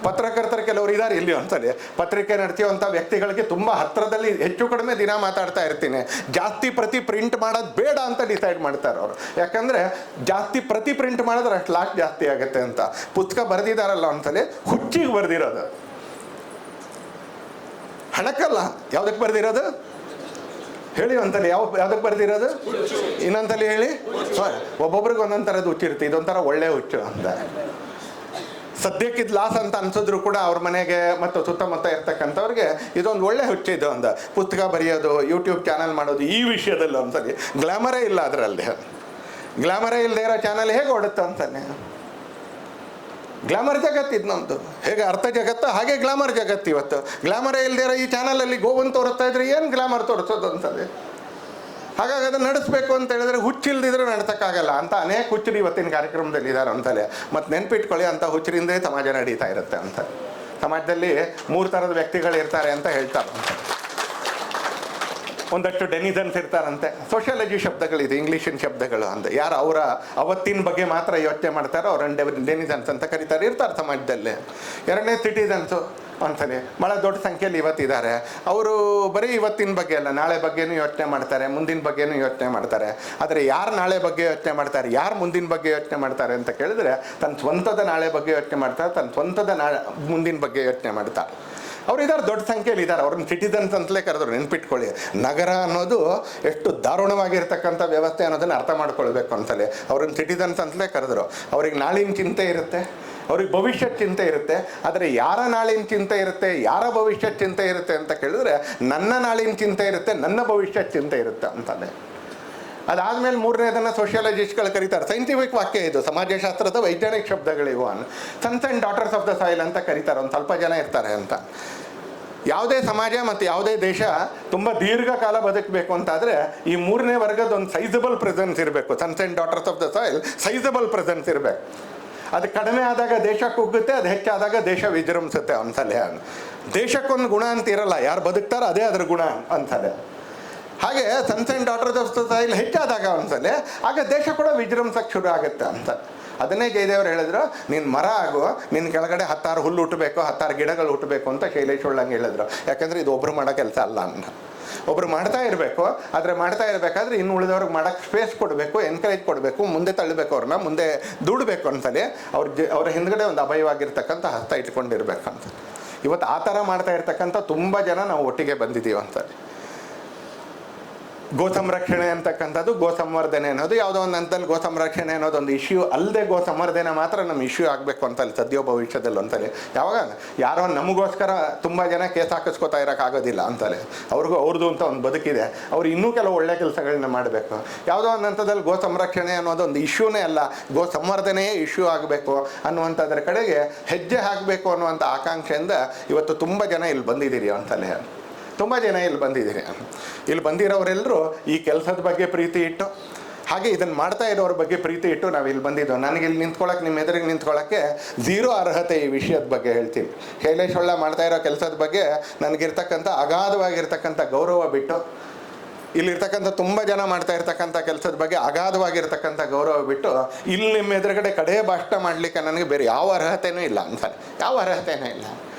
ಪತ್ರಕರ್ತರು ಕೆಲವರು ಇದ್ದಾರೆ ಇಲ್ಲಿ ಒಂದ್ಸಲಿ, ಪತ್ರಿಕೆ ನಡೆಸುವಂಥ ವ್ಯಕ್ತಿಗಳಿಗೆ ತುಂಬ ಹತ್ತಿರದಲ್ಲಿ ಹೆಚ್ಚು ಕಡಿಮೆ ದಿನ ಮಾತಾಡ್ತಾ ಇರ್ತೀನಿ. ಜಾಸ್ತಿ ಪ್ರತಿ ಪ್ರಿಂಟ್ ಮಾಡೋದು ಬೇಡ ಅಂತ ಡಿಸೈಡ್ ಮಾಡ್ತಾರೆ ಅವರು. ಯಾಕಂದರೆ ಜಾಸ್ತಿ ಪ್ರತಿ ಪ್ರಿಂಟ್ ಮಾಡಿದ್ರೆ ಅಷ್ಟು ಲಾಸ್ಟ್ ಜಾಸ್ತಿ ಆಗುತ್ತೆ ಅಂತ. ಪುಸ್ತಕ ಬರೆದಿದ್ದಾರಲ್ಲ ಒಂದ್ಸಲಿ, ಹುಚ್ಚಿಗೆ ಬರೆದಿರೋದು, ಹಣಕ್ಕಲ್ಲ. ಯಾವುದಕ್ಕೆ ಬರೆದಿರೋದು ಹೇಳಿ ಒಂದ್ಸಲಿ, ಯಾವುದಕ್ಕೆ ಬರೆದಿರೋದು? ಇನ್ನೊಂದ್ಸಲಿ ಹೇಳಿ. ಒಬ್ಬೊಬ್ರಿಗೆ ಒಂದೊಂದು ಥರದ್ದು ಹುಚ್ಚಿರುತ್ತೆ, ಇದೊಂಥರ ಒಳ್ಳೆ ಹುಚ್ಚು ಅಂತ. ಸದ್ಯಕ್ಕೆ ಇದು ಲಾಸ್ ಅಂತ ಅನ್ಸಿದ್ರು ಕೂಡ ಅವ್ರ ಮನೆಗೆ ಮತ್ತು ಸುತ್ತಮುತ್ತ ಇರ್ತಕ್ಕಂಥವ್ರಿಗೆ ಇದೊಂದು ಒಳ್ಳೆ ಹುಚ್ಚಿದೆ. ಒಂದು ಪುಸ್ತಕ ಬರೆಯೋದು, ಯೂಟ್ಯೂಬ್ ಚಾನಲ್ ಮಾಡೋದು, ಈ ವಿಷಯದಲ್ಲಿ ಒಂದ್ಸಲಿ ಗ್ಲಾಮರೇ ಇಲ್ಲ. ಅದರಲ್ಲಿ ಗ್ಲಾಮರೇ ಇಲ್ಲದೆ ಇರೋ ಚಾನಲ್ ಹೇಗೆ ಓಡುತ್ತೆ ಅಂತಾನೆ. ಗ್ಲಾಮರ್ ಜಗತ್ತಿದ್ದು ನಮ್ಮದು, ಹೇಗೆ ಅರ್ಥ ಜಗತ್ತು ಹಾಗೆ ಗ್ಲಾಮರ್ ಜಗತ್ತು. ಇವತ್ತು ಗ್ಲಾಮರೇ ಇಲ್ಲದೆ ಇರೋ ಈ ಚಾನಲಲ್ಲಿ ಗೋವನ್ನು ತೋರಿಸ್ತಾ ಇದ್ರೆ ಏನು ಗ್ಲಾಮರ್ ತೋರಿಸೋದು ಅನ್ಸದೆ. ಹಾಗಾಗಿ ಅದನ್ನು ನಡೆಸಬೇಕು ಅಂತ ಹೇಳಿದ್ರೆ ಹುಚ್ಚಿಲ್ದಿದ್ರೆ ನಡೆಸೋಕ್ಕಾಗಲ್ಲ ಅಂತ ಅನೇಕ ಹುಚ್ಚರು ಇವತ್ತಿನ ಕಾರ್ಯಕ್ರಮದಲ್ಲಿ ಇದ್ದಾರೆ ಅಂತಲೇ. ಮತ್ತು ನೆನ್ಪಿಟ್ಕೊಳ್ಳಿ, ಅಂಥ ಹುಚ್ಚರಿಂದೇ ಸಮಾಜ ನಡೀತಾ ಇರುತ್ತೆ ಅಂತ. ಸಮಾಜದಲ್ಲಿ 3 ಥರದ ವ್ಯಕ್ತಿಗಳು ಇರ್ತಾರೆ ಅಂತ ಹೇಳ್ತಾರೆ. ಒಂದಷ್ಟು ಡೆನಿಸನ್ಸ್ ಇರ್ತಾರಂತೆ. ಸೋಷಿಯಾಲಜಿ ಶಬ್ದಗಳಿದೆ, ಇಂಗ್ಲೀಷಿನ ಶಬ್ದಗಳು ಅಂತ. ಯಾರು ಅವತ್ತಿನ ಬಗ್ಗೆ ಮಾತ್ರ ಯೋಚನೆ ಮಾಡ್ತಾರೋ ಅವ್ರನ್ನ ಡೆನಿಸನ್ಸ್ ಅಂತ ಕರೀತಾರೆ, ಇರ್ತಾರೆ ಸಮಾಜದಲ್ಲಿ. 2ನೇ ಸಿಟಿಸನ್ಸು ಒಂದ್ಸಲಿ ಭಾಳ ದೊಡ್ಡ ಸಂಖ್ಯೆಯಲ್ಲಿ ಇವತ್ತಿದ್ದಾರೆ. ಅವರು ಬರೀ ಇವತ್ತಿನ ಬಗ್ಗೆ ಅಲ್ಲ, ನಾಳೆ ಬಗ್ಗೆನೂ ಯೋಚನೆ ಮಾಡ್ತಾರೆ, ಮುಂದಿನ ಬಗ್ಗೆನೂ ಯೋಚನೆ ಮಾಡ್ತಾರೆ. ಆದರೆ ಯಾರು ನಾಳೆ ಬಗ್ಗೆ ಯೋಚನೆ ಮಾಡ್ತಾರೆ, ಯಾರು ಮುಂದಿನ ಬಗ್ಗೆ ಯೋಚನೆ ಮಾಡ್ತಾರೆ ಅಂತ ಕೇಳಿದ್ರೆ ತನ್ನ ಸ್ವಂತದ ನಾಳೆ ಬಗ್ಗೆ ಯೋಚನೆ ಮಾಡ್ತಾರೆ, ತನ್ನ ಸ್ವಂತದ ಮುಂದಿನ ಬಗ್ಗೆ ಯೋಚನೆ ಮಾಡ್ತಾರೆ. ಅವ್ರು ಇದ್ದಾರೆ, ದೊಡ್ಡ ಸಂಖ್ಯೆಯಲ್ಲಿ ಇದ್ದಾರೆ. ಅವ್ರನ್ನ ಸಿಟಿಸನ್ಸ್ ಅಂತಲೇ ಕರೆದ್ರು. ನೆನ್ಪಿಟ್ಕೊಳ್ಳಿ, ನಗರ ಅನ್ನೋದು ಎಷ್ಟು ದಾರುಣವಾಗಿರ್ತಕ್ಕಂಥ ವ್ಯವಸ್ಥೆ ಅನ್ನೋದನ್ನು ಅರ್ಥ ಮಾಡ್ಕೊಳ್ಬೇಕು ಒಂದ್ಸಲಿ. ಅವ್ರನ್ನ ಸಿಟಿಸನ್ಸ್ ಅಂತಲೇ ಕರೆದ್ರು. ಅವ್ರಿಗೆ ನಾಳಿನ ಚಿಂತೆ ಇರುತ್ತೆ, ಅವ್ರಿಗೆ ಭವಿಷ್ಯದ ಚಿಂತೆ ಇರುತ್ತೆ. ಆದರೆ ಯಾರ ನಾಳಿನ ಚಿಂತೆ ಇರುತ್ತೆ, ಯಾರ ಭವಿಷ್ಯದ ಚಿಂತೆ ಇರುತ್ತೆ ಅಂತ ಕೇಳಿದ್ರೆ ನನ್ನ ನಾಳಿನ ಚಿಂತೆ ಇರುತ್ತೆ, ನನ್ನ ಭವಿಷ್ಯದ ಚಿಂತೆ ಇರುತ್ತೆ ಅಂತಾನೆ. ಅದಾದಮೇಲೆ 3ನೇದನ್ನು ಸೋಷಿಯಾಲಜಿಸ್ಟ್ಗಳು ಕರೀತಾರೆ. ಸೈಂಟಿಫಿಕ್ ವಾಕ್ಯ ಇದು, ಸಮಾಜಶಾಸ್ತ್ರದ ವೈಜ್ಞಾನಿಕ ಶಬ್ದಗಳಿವು. Sons and daughters of the soil ಅಂತ ಕರೀತಾರೆ. ಒಂದು ಸ್ವಲ್ಪ ಜನ ಇರ್ತಾರೆ ಅಂತ. ಯಾವುದೇ ಸಮಾಜ ಮತ್ತು ಯಾವುದೇ ದೇಶ ತುಂಬ ದೀರ್ಘಕಾಲ ಬದುಕಬೇಕು ಅಂತಾದರೆ ಈ 3ನೇ ವರ್ಗದ ಒಂದು ಸೈಜಬಲ್ ಪ್ರೆಸೆನ್ಸ್ ಇರಬೇಕು. Sons and daughters of the soil sizeable presence ಇರಬೇಕು. ಅದು ಕಡಿಮೆ ಆದಾಗ ದೇಶ ಕುಗ್ಗುತ್ತೆ, ಅದು ಹೆಚ್ಚಾದಾಗ ದೇಶ ವಿಜೃಂಭಿಸುತ್ತೆ ಒಂದ್ಸಲ. ದೇಶಕ್ಕೊಂದು ಗುಣ ಅಂತ ಇರಲ್ಲ, ಯಾರು ಬದುಕ್ತಾರೋ ಅದೇ ಅದ್ರ ಗುಣ ಒಂದ್ಸಲ. ಹಾಗೆ ಸನ್ಸ್ ಆ್ಯಂಡ್ ಡಾಟರ್ಸ್ ಆಫ್ ಸೊಸೈಲ್ ಹೆಚ್ಚಾದಾಗ ಒಂದ್ಸಲ ಆಗ ದೇಶ ಕೂಡ ವಿಜೃಂಭಣಕ್ಕೆ ಶುರು ಆಗುತ್ತೆ ಅಂತ. ಅದನ್ನೇ ಜಯದೇವರು ಹೇಳಿದ್ರು, ನೀನು ಮರ ಆಗು, ನಿನ್ನ ಕೆಳಗಡೆ 10 ಹುಲ್ಲು ಹುಟ್ಟಬೇಕು, 10 ಗಿಡಗಳು ಹುಟ್ಟಬೇಕು ಅಂತ ಶೈಲೇಶ್ ಒಳ್ಳಂಗೆ ಹೇಳಿದ್ರು. ಯಾಕಂದರೆ ಇದು ಒಬ್ಬರು ಮಾಡೋ ಕೆಲಸ ಅಲ್ಲ ಅಂತ. ಒಬ್ರು ಮಾಡ್ತಾ ಇರಬೇಕು, ಆದರೆ ಮಾಡ್ತಾ ಇರಬೇಕಾದ್ರೆ ಇನ್ನು ಉಳಿದವ್ರಿಗೆ ಮಾಡೋಕ್ಕೆ ಸ್ಪೇಸ್ ಕೊಡಬೇಕು, ಎನ್ಕರೇಜ್ ಕೊಡಬೇಕು, ಮುಂದೆ ತಳ್ಳಬೇಕು, ಅವ್ರನ್ನ ಮುಂದೆ ದುಡಬೇಕು ಅಂತಲೇ ಅವ್ರ ಹಿಂದ್ಗಡೆ ಒಂದು ಅಭಯವಾಗಿರ್ತಕ್ಕಂಥ ಹಸ್ತ ಇಟ್ಕೊಂಡಿರ್ಬೇಕಂತ. ಇವತ್ತು ಆ ಥರ ಮಾಡ್ತಾ ಇರ್ತಕ್ಕಂಥ ತುಂಬ ಜನ ನಾವು ಒಟ್ಟಿಗೆ ಬಂದಿದ್ದೀವಿ ಅಂತ. ಗೋ ಸಂರಕ್ಷಣೆ ಅಂತಕ್ಕಂಥದ್ದು, ಗೋ ಸಂವರ್ಧನೆ ಅನ್ನೋದು ಯಾವುದೋ ಒಂದು ಹಂತದಲ್ಲಿ ಗೋ ಸಂರಕ್ಷಣೆ ಅನ್ನೋದೊಂದು ಇಶ್ಯೂ ಅಲ್ಲದೆ ಗೋ ಸಂವರ್ಧನೆ ಮಾತ್ರ ನಮ್ಮ ಇಶ್ಯೂ ಆಗಬೇಕು ಅಂತಲ್ಲಿ ಸದ್ಯ ಭವಿಷ್ಯದಲ್ಲಿ ಅಂತಲೇ. ಯಾವಾಗ ಯಾರೋ ನಮಗೋಸ್ಕರ ತುಂಬ ಜನ ಕೇಸ್ ಹಾಕಿಸ್ಕೋತಾ ಇರೋಕ್ಕಾಗೋದಿಲ್ಲ ಅಂತಲೇ, ಅವ್ರದ್ದು ಅಂತ ಒಂದು ಬದುಕಿದೆ, ಅವ್ರು ಇನ್ನೂ ಕೆಲವು ಒಳ್ಳೆ ಕೆಲಸಗಳನ್ನ ಮಾಡಬೇಕು. ಯಾವುದೋ ಒಂದು ಹಂತದಲ್ಲಿ ಗೋ ಸಂರಕ್ಷಣೆ ಅನ್ನೋದೊಂದು ಇಶ್ಯೂನೇ ಅಲ್ಲ, ಗೋ ಸಂವರ್ಧನೆಯೇ ಇಶ್ಯೂ ಆಗಬೇಕು ಅನ್ನುವಂಥದ್ರ ಕಡೆಗೆ ಹೆಜ್ಜೆ ಹಾಕಬೇಕು ಅನ್ನುವಂಥ ಆಕಾಂಕ್ಷೆಯಿಂದ ಇವತ್ತು ತುಂಬ ಜನ ಇಲ್ಲಿ ಬಂದಿದ್ದೀರಿ ಅಂತಲೇ. ತುಂಬ ಜನ ಇಲ್ಲಿ ಬಂದಿದ್ದೀರಿ. ಇಲ್ಲಿ ಬಂದಿರೋರೆಲ್ಲರೂ ಈ ಕೆಲಸದ ಬಗ್ಗೆ ಪ್ರೀತಿ ಇಟ್ಟು, ಹಾಗೆ ಇದನ್ನು ಮಾಡ್ತಾ ಇರೋರ ಬಗ್ಗೆ ಪ್ರೀತಿ ಇಟ್ಟು ನಾವು ಇಲ್ಲಿ ಬಂದಿದ್ದೋ. ನನಗೆ ಇಲ್ಲಿ ನಿಂತ್ಕೊಳ್ಳೋಕೆ, ನಿಮ್ಮ ಎದುರಿಗೆ ನಿಂತ್ಕೊಳ್ಳೋಕ್ಕೆ ಝೀರೋ ಅರ್ಹತೆ ಈ ವಿಷಯದ ಬಗ್ಗೆ ಹೇಳ್ತೀನಿ. ಶೈಲೇಶ್ ಒಳ್ಳ ಮಾಡ್ತಾ ಇರೋ ಕೆಲಸದ ಬಗ್ಗೆ ನನಗಿರ್ತಕ್ಕಂಥ ಅಗಾಧವಾಗಿರ್ತಕ್ಕಂಥ ಗೌರವ ಬಿಟ್ಟು, ಇಲ್ಲಿರ್ತಕ್ಕಂಥ ತುಂಬ ಜನ ಮಾಡ್ತಾ ಇರ್ತಕ್ಕಂಥ ಕೆಲಸದ ಬಗ್ಗೆ ಅಗಾಧವಾಗಿರ್ತಕ್ಕಂಥ ಗೌರವ ಬಿಟ್ಟು, ಇಲ್ಲಿ ನಿಮ್ಮ ಎದುರುಗಡೆ ಕಡೆ ಭಾಷಣ ಮಾಡಲಿಕ್ಕೆ ನನಗೆ ಬೇರೆ ಯಾವ ಅರ್ಹತೆಯೂ ಇಲ್ಲ ಅಂತಾನೆ, ಯಾವ ಅರ್ಹತೆಯೂ ಇಲ್ಲ.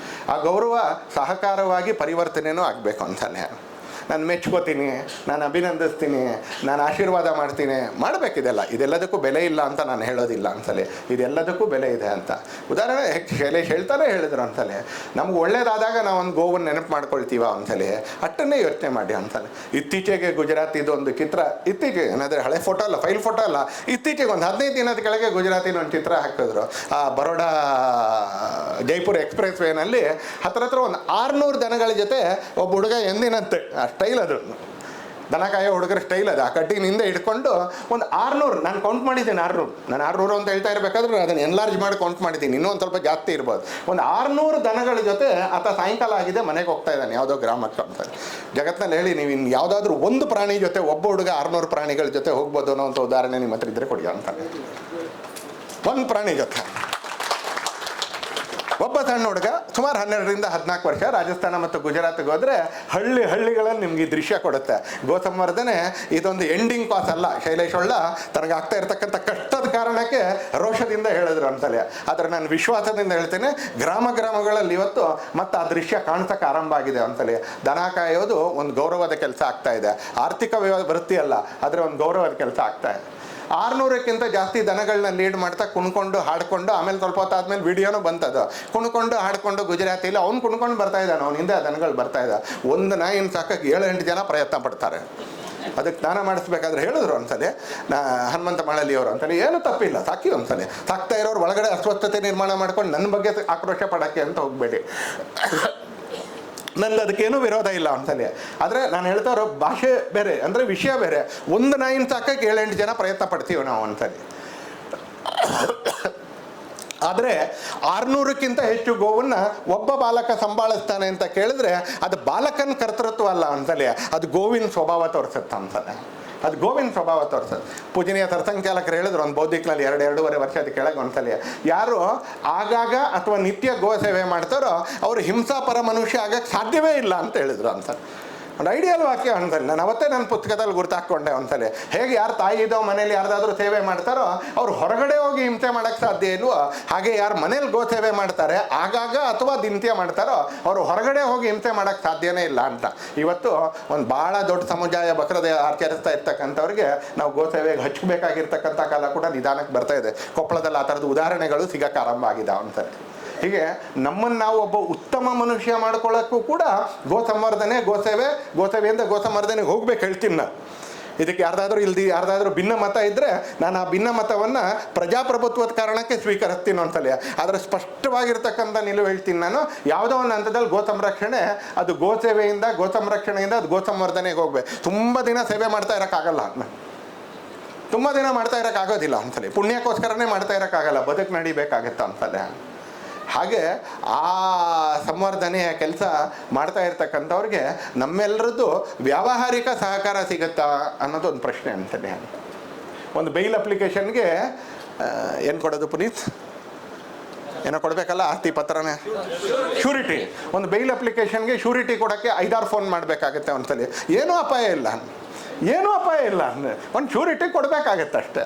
ಆ ಗೌರವ ಸಹಕಾರವಾಗಿ ಪರಿವರ್ತನೆಯೂ ಆಗಬೇಕು ಅಂತಾನೆ. ನಾನು ಮೆಚ್ಕೋತೀನಿ, ನಾನು ಅಭಿನಂದಿಸ್ತೀನಿ, ನಾನು ಆಶೀರ್ವಾದ ಮಾಡ್ತೀನಿ, ಮಾಡಬೇಕಿದೆಲ್ಲ. ಇದೆಲ್ಲದಕ್ಕೂ ಬೆಲೆ ಇಲ್ಲ ಅಂತ ನಾನು ಹೇಳೋದಿಲ್ಲ ಅಂತಲೇ, ಇದೆಲ್ಲದಕ್ಕೂ ಬೆಲೆ ಇದೆ ಅಂತ. ಉದಾಹರಣೆ ಶೈಲೇಶ್ ಹೇಳ್ತಾನೆ ಹೇಳಿದ್ರು ಅಂತಲೇ, ನಮ್ಗೆ ಒಳ್ಳೇದಾದಾಗ ನಾವು ಒಂದು ಗೋವನ್ನು ನೆನಪು ಮಾಡ್ಕೊಳ್ತೀವ ಅಂತಲೇ, ಅಟ್ಟನ್ನೇ ಯೋಚನೆ ಮಾಡಿ ಅಂತಲೇ. ಇತ್ತೀಚೆಗೆ ಗುಜರಾತಿದು ಒಂದು ಚಿತ್ರ, ಇತ್ತೀಚೆಗೆ ಏನಾದರೆ ಹಳೆ ಫೋಟೋ ಅಲ್ಲ, ಫೈಲ್ ಫೋಟೋ ಅಲ್ಲ, ಇತ್ತೀಚೆಗೆ ಒಂದು 15 ದಿನದ ಕೆಳಗೆ ಗುಜರಾತಿನ ಒಂದು ಚಿತ್ರ ಹಾಕಿದ್ರು. ಆ ಬರೋಡಾ ಜೈಪುರ್ ಎಕ್ಸ್ಪ್ರೆಸ್ ವೇನಲ್ಲಿ ಹತ್ರ ಒಂದು 600 ದನಗಳ ಜೊತೆ ಒಬ್ಬ ಹುಡುಗ ಎಂದಿನಂತೆ, ಸ್ಟೈಲ್ ಅದು ದನ ಕಾಯೋ ಹುಡುಗರ ಸ್ಟೈಲ್ ಅದು. ಆ ಕಡ್ಡಿನಿಂದ ಹಿಡ್ಕೊಂಡು ಒಂದು 600, ನಾನು ಕೌಂಟ್ ಮಾಡಿದ್ದೀನಿ 600, ನಾನು 600 ಅಂತ ಹೇಳ್ತಾ ಇರಬೇಕಾದ್ರೆ ಅದನ್ನು ಎನ್ಲಾರ್ಜ್ ಮಾಡಿ ಕೌಂಟ್ ಮಾಡಿದ್ದೀನಿ, ಇನ್ನೂ ಒಂದು ಸ್ವಲ್ಪ ಜಾಸ್ತಿ ಇರ್ಬೋದು. ಒಂದು 600 ದನಗಳ ಜೊತೆ ಆತ ಸಾಯಂಕಾಲ ಆಗಿದೆ ಮನೆಗೆ ಹೋಗ್ತಾ ಇದ್ದಾನೆ ಯಾವುದೋ ಗ್ರಾಮಕ್ಕೆ ಅಂತ. ಜಗತ್ತಿನಲ್ಲಿ ಹೇಳಿ ನೀವು ಇನ್ನು ಯಾವುದಾದ್ರೂ ಒಂದು ಪ್ರಾಣಿ ಜೊತೆ ಒಬ್ಬ ಹುಡುಗ 600 ಪ್ರಾಣಿಗಳ ಜೊತೆ ಹೋಗ್ಬೋದು ಅನ್ನೋ ಅಂತ ಉದಾಹರಣೆ ನಿಮ್ಮ ಹತ್ರ ಇದ್ದರೆ ಕೊಡಿ ಅಂತಾನೆ. ಒಂದು ಪ್ರಾಣಿ ಜೊತೆ ಒಬ್ಬ ಸಣ್ಣ ಹುಡುಗ ಸುಮಾರು 12ರಿಂದ 14 ವರ್ಷ ರಾಜಸ್ಥಾನ ಮತ್ತು ಗುಜರಾತ್ಗೆ ಹೋದರೆ ಹಳ್ಳಿಗಳಲ್ಲಿ ನಿಮ್ಗೆ ಈ ದೃಶ್ಯ ಕೊಡುತ್ತೆ. ಗೋ ಸಂವರ್ಧನೆ ಇದೊಂದು ಎಂಡಿಂಗ್ ಪಾಸ್ ಅಲ್ಲ. ಶೈಲೇಶ್ ಒಳ್ಳ ತನಗಾಗ್ತಾ ಇರ್ತಕ್ಕಂಥ ಕಷ್ಟದ ಕಾರಣಕ್ಕೆ ರೋಷದಿಂದ ಹೇಳಿದ್ರು ಅಂತಲೇ. ಆದರೆ ನಾನು ವಿಶ್ವಾಸದಿಂದ ಹೇಳ್ತೇನೆ, ಗ್ರಾಮಗಳಲ್ಲಿ ಇವತ್ತು ಮತ್ತು ಆ ದೃಶ್ಯ ಕಾಣಿಸೋಕೆ ಆರಂಭ ಆಗಿದೆ ಅಂತಲೇ. ದನ ಕಾಯೋದು ಒಂದು ಗೌರವದ ಕೆಲಸ ಆಗ್ತಾ ಇದೆ, ಆರ್ಥಿಕ ವೃತ್ತಿ ಅಲ್ಲ, ಆದರೆ ಒಂದು ಗೌರವದ ಕೆಲಸ ಆಗ್ತಾ ಇದೆ. 600ಕ್ಕಿಂತ ಜಾಸ್ತಿ ದನಗಳನ್ನ ಲೀಡ್ ಮಾಡ್ತಾ ಕುಣ್ಕೊಂಡು ಹಾಡ್ಕೊಂಡು, ಆಮೇಲೆ ಸ್ವಲ್ಪ ಹೊತ್ತಾದ್ಮೇಲೆ ವಿಡಿಯೋನೂ ಬಂತದು, ಕುಣ್ಕೊಂಡು ಹಾಡ್ಕೊಂಡು ಗುಜರಾತಿಲಿ ಅವ್ನು ಕುಣ್ಕೊಂಡು ಬರ್ತಾ ಇದ್ದಾನೆ, ಅವ್ನ ಹಿಂದೆ ಆ ದನಗಳು ಬರ್ತಾ ಇದ್ದ. ಒಂದು ನಾಯಿನ ಸಾಕಕ್ಕೆ 7-8 ಜನ ಪ್ರಯತ್ನ ಪಡ್ತಾರೆ. ಅದಕ್ಕೆ ಸ್ನಾನ ಮಾಡಿಸ್ಬೇಕಾದ್ರೆ ಹೇಳಿದ್ರು ಒಂದ್ಸಲಿ ಹನುಮಂತ ಮಾಳಲಿಯವರು ಅಂತಲೇ, ಏನು ತಪ್ಪಿಲ್ಲ, ಸಾಕಿ ಒಂದ್ಸಲಿ. ಸಾಕ್ತಾ ಇರೋರು ಒಳಗಡೆ ಅಸ್ವಸ್ಥತೆ ನಿರ್ಮಾಣ ಮಾಡ್ಕೊಂಡು ನನ್ನ ಬಗ್ಗೆ ಆಕ್ರೋಶ ಪಡೋಕ್ಕೆ ಅಂತ ಹೋಗಬೇಡಿ, ನಂದು ಅದಕ್ಕೇನೂ ವಿರೋಧ ಇಲ್ಲ ಅಂತಲೇ. ಆದರೆ ನಾನು ಹೇಳ್ತಾ ಇರೋ ಭಾಷೆ ಬೇರೆ, ಅಂದರೆ ವಿಷಯ ಬೇರೆ. ಒಂದು ನಾಯಿನ ಸಾಕಕ್ಕೆ 7-8 ಜನ ಪ್ರಯತ್ನ ಪಡ್ತೀವಿ ನಾವು ಅಂತಲೇ. ಆದರೆ 600ಕ್ಕಿಂತ ಹೆಚ್ಚು ಗೋವನ್ನು ಒಬ್ಬ ಬಾಲಕ ಸಂಭಾಳಿಸ್ತಾನೆ ಅಂತ ಕೇಳಿದ್ರೆ ಅದು ಬಾಲಕನ ಕರ್ತೃತ್ವ ಅಲ್ಲ ಅಂತಲೇ, ಅದು ಗೋವಿನ ಸ್ವಭಾವ ತೋರಿಸುತ್ತೆ ಅಂತಲೇ. ಅದು ಗೋವಿನ ಸ್ವಭಾವ ತೋರಿಸೋದು. ಪೂಜನೀಯ ಸರಸಂಘಚಾಲಕರು ಹೇಳಿದ್ರು ಒಂದು ಬೌದ್ಧಿಕನಲ್ಲಿ 2-2.5 ವರ್ಷದ ಕೆಳಗೆ ಒಂದ್ಸಲಿ, ಯಾರು ಆಗಾಗ ಅಥವಾ ನಿತ್ಯ ಗೋ ಸೇವೆ ಮಾಡ್ತಾರೋ ಅವರು ಹಿಂಸಾಪರ ಮನುಷ್ಯ ಆಗಕ್ಕೆ ಸಾಧ್ಯವೇ ಇಲ್ಲ ಅಂತ ಹೇಳಿದ್ರು ಅಂತ. ಒಂದು ಐಡಿಯಲ್ ವಾಕ್ಯ ಒಂದ್ಸಲಿ ನಾನು ಅವತ್ತೇ ನನ್ನ ಪುಸ್ತಕದಲ್ಲಿ ಗುರ್ತಾಕೊಂಡೆ ಒಂದ್ಸಲಿ. ಹೇಗೆ ಯಾರು ತಾಯಿ ಇದ್ದೋ ಮನೇಲಿ ಯಾರ್ದಾದ್ರೂ ಸೇವೆ ಮಾಡ್ತಾರೋ ಅವ್ರು ಹೊರಗಡೆ ಹೋಗಿ ಹಿಂಸೆ ಮಾಡೋಕ್ಕೆ ಸಾಧ್ಯ ಇಲ್ವೋ, ಹಾಗೆ ಯಾರು ಮನೇಲಿ ಗೋ ಸೇವೆ ಮಾಡ್ತಾರೆ ಆಗಾಗ ಅಥವಾ ದಿನತ್ಯ ಮಾಡ್ತಾರೋ ಅವರು ಹೊರಗಡೆ ಹೋಗಿ ಹಿಂಸೆ ಮಾಡೋಕ್ಕೆ ಸಾಧ್ಯನೇ ಇಲ್ಲ ಅಂತ. ಇವತ್ತು ಒಂದು ಭಾಳ ದೊಡ್ಡ ಸಮುದಾಯ ಬಕ್ರದ ಆಚರಿಸ್ತಾ ಇರ್ತಕ್ಕಂಥವ್ರಿಗೆ ನಾವು ಗೋ ಸೇವೆಗೆ ಹಚ್ಚಬೇಕಾಗಿರ್ತಕ್ಕಂಥ ಕಾಲ ಕೂಡ ನಿಧಾನಕ್ಕೆ ಬರ್ತಾ ಇದೆ. ಕೊಪ್ಪಳದಲ್ಲಿ ಆ ಥರದ ಉದಾಹರಣೆಗಳು ಸಿಗೋಕ್ಕೆ ಆರಂಭ ಆಗಿದ್ದಾವೆ ಅಂತ. ಹೀಗೆ ನಮ್ಮನ್ನು ನಾವು ಒಬ್ಬ ಉತ್ತಮ ಮನುಷ್ಯ ಮಾಡ್ಕೊಳ್ಳೋಕ್ಕೂ ಕೂಡ ಗೋ ಸಂವರ್ಧನೆ, ಗೋಸೇವೆಯಿಂದ ಗೋ ಸಂವರ್ಧನೆಗೆ ಹೋಗ್ಬೇಕು ಹೇಳ್ತೀನಿ ನಾನು. ಇದಕ್ಕೆ ಯಾರ್ದಾದ್ರೂ ಭಿನ್ನ ಮತ ಇದ್ದರೆ ನಾನು ಆ ಭಿನ್ನ ಮತವನ್ನು ಪ್ರಜಾಪ್ರಭುತ್ವದ ಕಾರಣಕ್ಕೆ ಸ್ವೀಕರಿಸ್ತೀನಿ ಅಂತಲೇ. ಆದರೆ ಸ್ಪಷ್ಟವಾಗಿರ್ತಕ್ಕಂಥ ನಿಲುವು ಹೇಳ್ತೀನಿ ನಾನು, ಯಾವುದೋ ಒಂದು ಹಂತದಲ್ಲಿ ಗೋ ಸಂರಕ್ಷಣೆ ಅದು ಗೋಸೇವೆಯಿಂದ, ಗೋ ಸಂರಕ್ಷಣೆಯಿಂದ ಅದು ಗೋ ಸಂವರ್ಧನೆಗೆ ಹೋಗ್ಬೇಕು. ತುಂಬ ದಿನ ಸೇವೆ ಮಾಡ್ತಾ ಇರೋಕ್ಕಾಗಲ್ಲ, ತುಂಬ ದಿನ ಮಾಡ್ತಾ ಇರೋಕ್ಕಾಗೋದಿಲ್ಲ ಅಂತಲೇ. ಪುಣ್ಯಕ್ಕೋಸ್ಕರನೇ ಮಾಡ್ತಾ ಇರೋಕ್ಕಾಗಲ್ಲ, ಬದುಕು ನಡಿಬೇಕಾಗತ್ತೆ ಅಂತಲೇ. ಹಾಗೆ ಆ ಸಂವರ್ಧನೆಯ ಕೆಲಸ ಮಾಡ್ತಾ ಇರ್ತಕ್ಕಂಥವ್ರಿಗೆ ನಮ್ಮೆಲ್ಲರದ್ದು ವ್ಯಾವಹಾರಿಕ ಸಹಕಾರ ಸಿಗುತ್ತಾ ಅನ್ನೋದು ಒಂದು ಪ್ರಶ್ನೆ ಅಂತಲೇ. ಒಂದು ಬೈಲ್ ಅಪ್ಲಿಕೇಶನ್ಗೆ ಏನು ಕೊಡೋದು ಪುನೀತ್? ಏನೋ ಕೊಡಬೇಕಲ್ಲ, ಆಸ್ತಿ ಪತ್ರನೇ, ಶ್ಯೂರಿಟಿ. ಒಂದು ಬೈಲ್ ಅಪ್ಲಿಕೇಶನ್ಗೆ ಶ್ಯೂರಿಟಿ ಕೊಡೋಕ್ಕೆ 5-6 ಫೋನ್ ಮಾಡಬೇಕಾಗತ್ತೆ ಒಂದ್ಸಲಿ. ಏನೂ ಅಪಾಯ ಇಲ್ಲ, ಏನೂ ಅಪಾಯ ಇಲ್ಲ, ಒಂದು ಶ್ಯೂರಿಟಿ ಕೊಡಬೇಕಾಗತ್ತೆ ಅಷ್ಟೇ.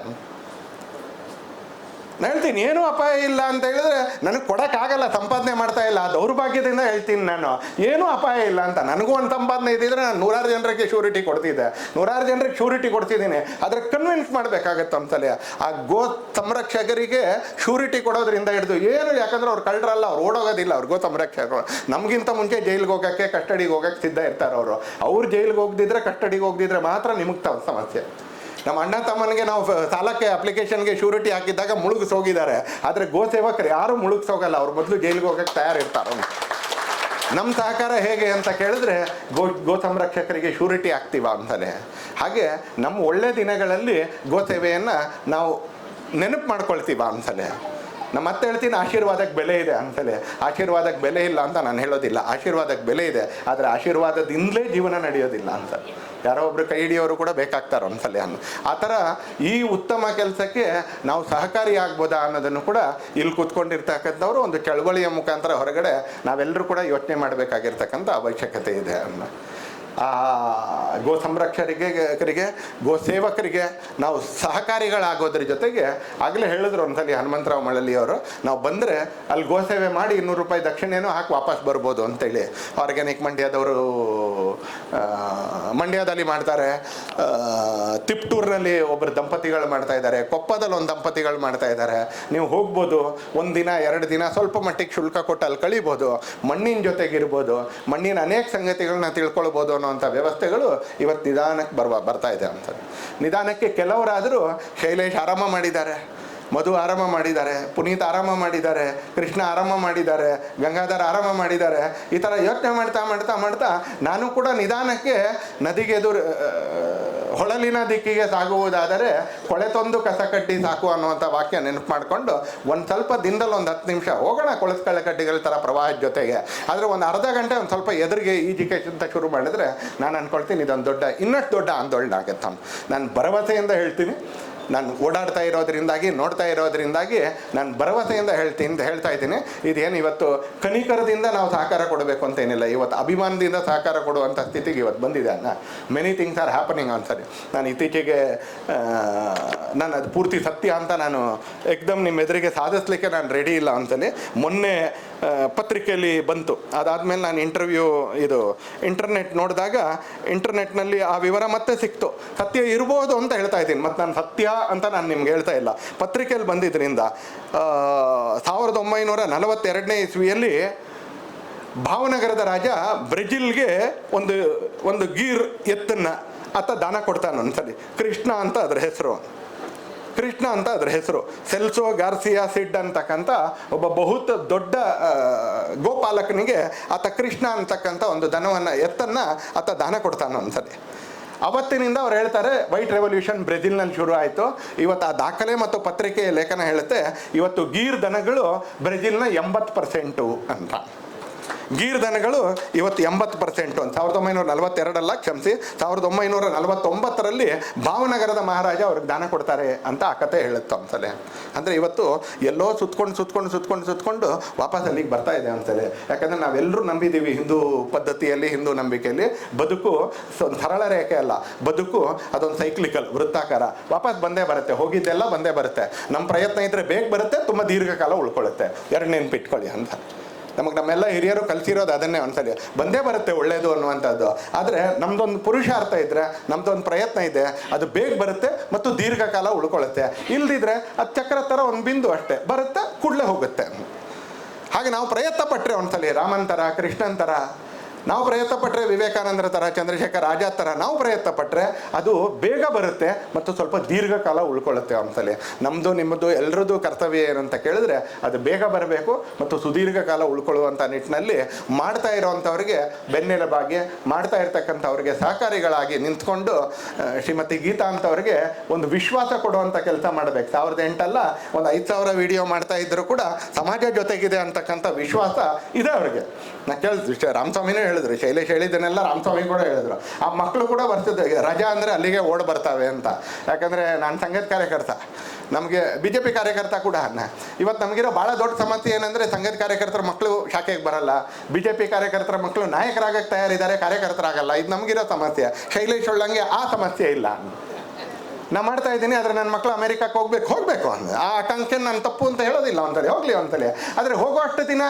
ನಾನು ಹೇಳ್ತೀನಿ ಏನೂ ಅಪಾಯ ಇಲ್ಲ ಅಂತ ಹೇಳಿದ್ರೆ ನನಗೆ ಕೊಡೋಕ್ಕಾಗಲ್ಲ, ಸಂಪಾದನೆ ಮಾಡ್ತಾ ಇಲ್ಲ, ದೌರ್ಭಾಗ್ಯದಿಂದ ಹೇಳ್ತೀನಿ ನಾನು. ಏನೂ ಅಪಾಯ ಇಲ್ಲ ಅಂತ. ನನಗೂ ಒಂದು ಸಂಪಾದನೆ ಇದ್ದಿದ್ರೆ ನಾನು 100 ಜನರಿಗೆ ಶ್ಯೂರಿಟಿ ಕೊಡ್ತಿದ್ದೆ, 100 ಜನರಿಗೆ ಶ್ಯೂರಿಟಿ ಕೊಡ್ತಿದ್ದೀನಿ. ಆದರೆ ಕನ್ವಿನ್ಸ್ ಮಾಡಬೇಕಾಗತ್ತೆ ಒಂದ್ಸಲ. ಆ ಗೋ ಸಂರಕ್ಷಕರಿಗೆ ಶ್ಯೂರಿಟಿ ಕೊಡೋದ್ರಿಂದ ಹಿಡಿದು ಏನು, ಯಾಕಂದ್ರೆ ಅವ್ರು ಕಳ್ಳರಲ್ಲ, ಅವ್ರು ಓಡೋಗೋದಿಲ್ಲ, ಅವ್ರು ಗೋ ಸಂರಕ್ಷಕರು. ನಮಗಿಂತ ಮುಂಚೆ ಜೈಲಿಗೆ ಹೋಗೋಕ್ಕೆ, ಕಸ್ಟಡಿಗೆ ಹೋಗೋಕ್ಕೆ ಸಿದ್ಧ ಇರ್ತಾರೆ ಅವರು. ಅವ್ರು ಜೈಲಿಗೆ ಹೋಗ್ದಿದ್ರೆ, ಕಸ್ಟಡಿಗೆ ಹೋಗ್ದಿದ್ರೆ ಮಾತ್ರ ನಿಮಗೆ ಸಮಸ್ಯೆ. ನಮ್ಮ ಅಣ್ಣ ತಮ್ಮನಿಗೆ ನಾವು ಸಾಲಕ್ಕೆ ಅಪ್ಲಿಕೇಶನ್ಗೆ ಶ್ಯೂರಿಟಿ ಹಾಕಿದ್ದಾಗ ಮುಳುಗಿಸೋಗಿದ್ದಾರೆ. ಆದರೆ ಗೋ ಸೇವಕರು ಯಾರೂ ಮುಳುಗಿಸೋಗಲ್ಲ, ಅವ್ರು ಮೊದಲು ಜೈಲಿಗೆ ಹೋಗೋಕ್ಕೆ ತಯಾರಿರ್ತಾರೆ. ನಮ್ಮ ಸಹಕಾರ ಹೇಗೆ ಅಂತ ಕೇಳಿದ್ರೆ ಗೋ ಸಂರಕ್ಷಕರಿಗೆ ಶ್ಯೂರಿಟಿ ಆಗ್ತೀವ ಅಂತಲೇ. ಹಾಗೆ ನಮ್ಮ ಒಳ್ಳೆ ದಿನಗಳಲ್ಲಿ ಗೋ ಸೇವೆಯನ್ನು ನಾವು ನೆನಪು ಮಾಡ್ಕೊಳ್ತೀವ ಅಂತಲೇ. ನಾನು ಮತ್ತೆ ಹೇಳ್ತೀನಿ, ಆಶೀರ್ವಾದಕ್ಕೆ ಬೆಲೆ ಇದೆ ಅಂತಲೇ. ಆಶೀರ್ವಾದಕ್ಕೆ ಬೆಲೆ ಇಲ್ಲ ಅಂತ ನಾನು ಹೇಳೋದಿಲ್ಲ, ಆಶೀರ್ವಾದಕ್ಕೆ ಬೆಲೆ ಇದೆ. ಆದರೆ ಆಶೀರ್ವಾದದಿಂದಲೇ ಜೀವನ ನಡೆಯೋದಿಲ್ಲ ಅಂತ. ಯಾರೋ ಒಬ್ರು ಕೈ ಹಿಡಿಯೋರು ಕೂಡ ಬೇಕಾಗ್ತಾರೆ ಒಂದ್ಸಲ ಅನ್ನೋ ಆ ಥರ ಈ ಉತ್ತಮ ಕೆಲಸಕ್ಕೆ ನಾವು ಸಹಕಾರಿ ಆಗ್ಬೋದಾ ಅನ್ನೋದನ್ನು ಕೂಡ ಇಲ್ಲಿ ಕೂತ್ಕೊಂಡಿರ್ತಕ್ಕಂಥವ್ರು ಒಂದು ಚಳವಳಿಯ ಮುಖಾಂತರ ಹೊರಗಡೆ ನಾವೆಲ್ಲರೂ ಕೂಡ ಯೋಚನೆ ಮಾಡಬೇಕಾಗಿರ್ತಕ್ಕಂಥ ಅವಶ್ಯಕತೆ ಇದೆ ಅನ್ನೋ. ಆ ಗೋ ಸಂರಕ್ಷಕರಿಗೆ, ಗೋ ಸೇವಕರಿಗೆ ನಾವು ಸಹಕಾರಿಗಳಾಗೋದ್ರ ಜೊತೆಗೆ, ಆಗಲೇ ಹೇಳಿದ್ರು ಒಂದ್ಸಲಿ ಹನುಮಂತರಾವ್ ಮಳಲಿಯವರು, ನಾವು ಬಂದರೆ ಅಲ್ಲಿ ಗೋ ಸೇವೆ ಮಾಡಿ 200 ರೂಪಾಯಿ ದಕ್ಷಿಣೆನೂ ಹಾಕಿ ವಾಪಸ್ ಬರ್ಬೋದು ಅಂತೇಳಿ. ಆರ್ಗ್ಯಾನಿಕ್ ಮಂಡ್ಯದವರು ಮಂಡ್ಯದಲ್ಲಿ ಮಾಡ್ತಾರೆ, ತಿಪ್ಟೂರಿನಲ್ಲಿ ಒಬ್ಬರು ದಂಪತಿಗಳು ಮಾಡ್ತಾ ಇದ್ದಾರೆ, ಕೊಪ್ಪದಲ್ಲಿ ಒಂದು ದಂಪತಿಗಳು ಮಾಡ್ತಾ ಇದ್ದಾರೆ. ನೀವು ಹೋಗ್ಬೋದು, 1 ದಿನ 2 ದಿನ ಸ್ವಲ್ಪ ಮಟ್ಟಿಗೆ ಶುಲ್ಕ ಕೊಟ್ಟು ಅಲ್ಲಿ ಕಳಿಬೋದು, ಮಣ್ಣಿನ ಜೊತೆಗಿರ್ಬೋದು, ಮಣ್ಣಿನ ಅನೇಕ ಸಂಗತಿಗಳನ್ನ ತಿಳ್ಕೊಳ್ಬೋದು ಅನ್ನೋಂಥ ವ್ಯವಸ್ಥೆಗಳು ಇವತ್ತು ನಿಧಾನಕ್ಕೆ ಬರ್ತಾ ಇದೆ ಅಂತ. ನಿಧಾನಕ್ಕೆ ಕೆಲವರಾದರೂ ಶೈಲೇಶ್ ಆರಾಮ ಮಾಡಿದ್ದಾರೆ, ಮಧು ಆರಾಮ ಮಾಡಿದ್ದಾರೆ, ಪುನೀತ್ ಆರಾಮ ಮಾಡಿದ್ದಾರೆ, ಕೃಷ್ಣ ಆರಾಮ ಮಾಡಿದ್ದಾರೆ, ಗಂಗಾಧರ್ ಆರಾಮ ಮಾಡಿದ್ದಾರೆ. ಈ ಥರ ಯೋಚನೆ ಮಾಡ್ತಾ ನಾನು ಕೂಡ ನಿಧಾನಕ್ಕೆ ನದಿಗೆ ಹೊಳಲಿನ ದಿಕ್ಕಿಗೆ ಸಾಗುವುದಾದರೆ ಕೊಳೆತೊಂದು ಕಸ ಕಡ್ಡಿ ಸಾಕು ಅನ್ನುವಂಥ ವಾಕ್ಯ ನೆನಪು ಮಾಡಿಕೊಂಡು ಒಂದು ಸ್ವಲ್ಪ ದಿನದಲ್ಲಿ ಒಂದು 10 ನಿಮಿಷ ಹೋಗೋಣ ಕೊಳಸ್ಕಳೆ ಕಡ್ಡಿಗಳ ಥರ ಪ್ರವಾಹದ ಜೊತೆಗೆ. ಆದರೆ ಒಂದು ಅರ್ಧ ಗಂಟೆ ಒಂದು ಸ್ವಲ್ಪ ಎದುರಿಗೆ ಈಜಿಕೆಂತ ಶುರು ಮಾಡಿದ್ರೆ ನಾನು ಅಂದ್ಕೊಳ್ತೀನಿ ಇದೊಂದು ಇನ್ನಷ್ಟು ದೊಡ್ಡ ಆಂದೋಲನ ಆಗುತ್ತೆ. ನಾನು ಭರವಸೆಯಿಂದ ಹೇಳ್ತೀನಿ, ನಾನು ಓಡಾಡ್ತಾ ಇರೋದ್ರಿಂದಾಗಿ, ನೋಡ್ತಾ ಇರೋದ್ರಿಂದಾಗಿ ನಾನು ಭರವಸೆಯಿಂದ ಹೇಳ್ತಾ ಇದ್ದೀನಿ. ಇದೇನು ಇವತ್ತು ಕನಿಕರದಿಂದ ನಾವು ಸಹಕಾರ ಕೊಡಬೇಕು ಅಂತೇನಿಲ್ಲ, ಇವತ್ತು ಅಭಿಮಾನದಿಂದ ಸಹಕಾರ ಕೊಡುವಂಥ ಸ್ಥಿತಿಗೆ ಇವತ್ತು ಬಂದಿದೆ ಅನ್ನ. ಮೆನಿ ಥಿಂಗ್ಸ್ ಆರ್ ಹ್ಯಾಪನಿಂಗ್ ಅನ್ಸರಿ. ನಾನು ಇತ್ತೀಚೆಗೆ ನಾನು ಅದು ಪೂರ್ತಿ ಸತ್ಯ ಅಂತ ನಾನು ಏಕ್ದಮ್ ನಿಮ್ಮ ಎದುರಿಗೆ ಸಾಧಿಸ್ಲಿಕ್ಕೆ ನಾನು ರೆಡಿ ಇಲ್ಲ ಅಂತಲೇ ಮೊನ್ನೆ ಪತ್ರಿಕೆಯಲ್ಲಿ ಬಂತು. ಅದಾದಮೇಲೆ ನಾನು ಇಂಟರ್ನೆಟ್ ನೋಡಿದಾಗ ಇಂಟರ್ನೆಟ್ನಲ್ಲಿ ಆ ವಿವರ ಮತ್ತೆ ಸಿಕ್ತು. ಸತ್ಯ ಇರ್ಬೋದು ಅಂತ ಹೇಳ್ತಾ ಇದ್ದೀನಿ, ಮತ್ತು ನಾನು ಸತ್ಯ ಅಂತ ನಾನು ನಿಮ್ಗೆ ಹೇಳ್ತಾ ಇಲ್ಲ. ಪತ್ರಿಕೆಯಲ್ಲಿ ಬಂದಿದ್ದರಿಂದ 1942ನೇ ಇಸ್ವಿಯಲ್ಲಿ ಭಾವನಗರದ ರಾಜ ಬ್ರೆಜಿಲ್ಗೆ ಒಂದು ಗೀರ್ ಎತ್ತನ್ನು ಆತ ದಾನ ಕೊಡ್ತಾನೆ ಒಂದ್ಸಲಿ. ಕೃಷ್ಣ ಅಂತ ಅದರ ಹೆಸರು. ಸೆಲ್ಸೋ ಗಾರ್ಸಿಯಾ ಸಿಡ್ ಅಂತಕ್ಕಂಥ ಒಬ್ಬ ದೊಡ್ಡ ಗೋಪಾಲಕನಿಗೆ ಆತ ಕೃಷ್ಣ ಅಂತಕ್ಕಂಥ ಒಂದು ಎತ್ತನ್ನು ಆತ ದಾನ ಕೊಡ್ತಾನೆ ಒಂದ್ಸಲಿ. ಅವತ್ತಿನಿಂದ ಅವ್ರು ಹೇಳ್ತಾರೆ ವೈಟ್ ರೆವಲ್ಯೂಷನ್ ಬ್ರೆಜಿಲ್ನಲ್ಲಿ ಶುರು ಆಯಿತು. ಇವತ್ತು ಆ ದಾಖಲೆ ಮತ್ತು ಪತ್ರಿಕೆಯ ಲೇಖನ ಹೇಳುತ್ತೆ, ಇವತ್ತು ಗೀರ್ ದನಗಳು ಬ್ರೆಜಿಲ್ನ 80% ಅಂತ. ಗೀರ್ ದನಗಳು ಇವತ್ತು 80% ಅಂತ. 1942 ಕ್ಷಮಿಸಿ 1949ರಲ್ಲಿ ಭಾವನಗರದ ಮಹಾರಾಜ ಅವ್ರಿಗೆ ದಾನ ಕೊಡ್ತಾರೆ ಅಂತ ಆ ಕತೆ ಹೇಳುತ್ತೆ ಒಂದ್ಸಲ. ಅಂದರೆ ಇವತ್ತು ಎಲ್ಲೋ ಸುತ್ಕೊಂಡು ವಾಪಸ್ ಅಲ್ಲಿಗೆ ಬರ್ತಾ ಇದೆ ಒಂದ್ಸಲ. ಯಾಕಂದರೆ ನಾವೆಲ್ಲರೂ ನಂಬಿದ್ದೀವಿ ಹಿಂದೂ ಪದ್ಧತಿಯಲ್ಲಿ, ಹಿಂದೂ ನಂಬಿಕೆಯಲ್ಲಿ ಬದುಕು ಸರಳ ರೇಖೆ ಅಲ್ಲ, ಬದುಕು ಅದೊಂದು ಸೈಕ್ಲಿಕಲ್, ವೃತ್ತಾಕಾರ. ವಾಪಸ್ ಬಂದೇ ಬರುತ್ತೆ, ಹೋಗಿದ್ದೆಲ್ಲ ಬಂದೇ ಬರುತ್ತೆ. ನಮ್ಮ ಪ್ರಯತ್ನ ಇದ್ದರೆ ಬೇಗ ಬರುತ್ತೆ, ತುಂಬ ದೀರ್ಘಕಾಲ ಉಳ್ಕೊಳ್ಳುತ್ತೆ. ನೆನಪಿಟ್ಕೊಳ್ಳಿ ಅಂತ ನಮ್ಮೆಲ್ಲ ಹಿರಿಯರು ಕಲಿಸಿರೋದು ಅದನ್ನೇ ಒಂದ್ಸಲಿ. ಬಂದೇ ಬರುತ್ತೆ ಒಳ್ಳೆಯದು ಅನ್ನುವಂಥದ್ದು. ಆದರೆ ನಮ್ಮದೊಂದು ಪುರುಷಾರ್ಥ ಇದ್ದರೆ, ನಮ್ಮದೊಂದು ಪ್ರಯತ್ನ ಇದೆ, ಅದು ಬೇಗ ಬರುತ್ತೆ ಮತ್ತು ದೀರ್ಘಕಾಲ ಉಳ್ಕೊಳ್ಳುತ್ತೆ. ಇಲ್ದಿದ್ರೆ ಅದು ಚಕ್ರ ಥರ ಒಂದು ಬಿಂದು ಅಷ್ಟೇ, ಬರುತ್ತೆ ಕೂಡಲೇ ಹೋಗುತ್ತೆ. ಹಾಗೆ ನಾವು ಪ್ರಯತ್ನ ಪಟ್ಟರೆ ಒಂದ್ಸಲಿ ರಾಮನ್ ಥರ, ಕೃಷ್ಣನ್ ಥರ ನಾವು ಪ್ರಯತ್ನ ಪಟ್ಟರೆ, ವಿವೇಕಾನಂದರ ಥರ, ಚಂದ್ರಶೇಖರ್ ಆಜಾದ್ ಥರ ನಾವು ಪ್ರಯತ್ನ ಪಟ್ಟರೆ ಅದು ಬೇಗ ಬರುತ್ತೆ ಮತ್ತು ಸ್ವಲ್ಪ ದೀರ್ಘಕಾಲ ಉಳ್ಕೊಳ್ಳುತ್ತೆ ಒಂದ್ಸಲಿ. ನಮ್ಮದು ನಿಮ್ಮದು ಎಲ್ಲರದ್ದು ಕರ್ತವ್ಯ ಏನಂತ ಕೇಳಿದ್ರೆ ಅದು ಬೇಗ ಬರಬೇಕು ಮತ್ತು ಸುದೀರ್ಘಕಾಲ ಉಳ್ಕೊಳ್ಳುವಂಥ ನಿಟ್ಟಿನಲ್ಲಿ ಮಾಡ್ತಾ ಇರೋವಂಥವ್ರಿಗೆ ಬೆನ್ನೆಲುಬಾಗಿ, ಮಾಡ್ತಾ ಇರ್ತಕ್ಕಂಥವ್ರಿಗೆ ಸಹಕಾರಿಗಳಾಗಿ ನಿಂತ್ಕೊಂಡು ಶ್ರೀಮತಿ ಗೀತಾ ಅಂತವ್ರಿಗೆ ಒಂದು ವಿಶ್ವಾಸ ಕೊಡುವಂಥ ಕೆಲಸ ಮಾಡಬೇಕು. 2008 ಒಂದು 5,000 ವಿಡಿಯೋ ಮಾಡ್ತಾ ಇದ್ದರೂ ಕೂಡ ಸಮಾಜ ಜೊತೆಗಿದೆ ಅಂತಕ್ಕಂಥ ವಿಶ್ವಾಸ ಇದೆ ಅವ್ರಿಗೆ. ನಾ ಕೇಳಿದ್ವಿ, ರಾಮಸ್ವಾಮಿನೂ ಹೇಳಿದ್ರು, ಶೈಲೇಶ್ ಹೇಳಿದ್ದನ್ನೆಲ್ಲ ರಾಮಸ್ವಾಮಿ ಕೂಡ ಹೇಳಿದ್ರು. ಆ ಮಕ್ಕಳು ಕೂಡ ಬರ್ತಿದ್ದೆ, ರಜಾ ಅಂದರೆ ಅಲ್ಲಿಗೆ ಓಡ್ ಬರ್ತಾವೆ ಅಂತ. ಯಾಕಂದರೆ ನಾನು ಸಂಘದ ಕಾರ್ಯಕರ್ತ, ನಮಗೆ BJP ಕಾರ್ಯಕರ್ತ ಕೂಡ ಇವತ್ತು ನಮಗಿರೋ ಭಾಳ ದೊಡ್ಡ ಸಮಸ್ಯೆ ಏನಂದರೆ ಸಂಘದ ಕಾರ್ಯಕರ್ತರ ಮಕ್ಕಳು ಶಾಖೆಗೆ ಬರಲ್ಲ, BJP ಕಾರ್ಯಕರ್ತರ ಮಕ್ಕಳು ನಾಯಕರಾಗಕ್ಕೆ ತಯಾರಿದ್ದಾರೆ, ಕಾರ್ಯಕರ್ತರಾಗಲ್ಲ. ಇದು ನಮಗಿರೋ ಸಮಸ್ಯೆ. ಶೈಲೇಶ್ ಒಳ್ಳಂಗೆ ಆ ಸಮಸ್ಯೆ ಇಲ್ಲ. ನಾನು ಮಾಡ್ತಾ ಇದ್ದೀನಿ, ಆದರೆ ನನ್ನ ಮಕ್ಕಳು ಅಮೆರಿಕಕ್ಕೆ ಹೋಗಬೇಕು ಅಂದ ಆ ಆಕಾಂಕ್ಷೆ ನಾನು ತಪ್ಪು ಅಂತ ಹೇಳೋದಿಲ್ಲ ಅಂತೇಳಿ, ಹೋಗಲಿ ಅಂತೇಳಿ. ಆದರೆ ಹೋಗೋ ಅಷ್ಟು ದಿನ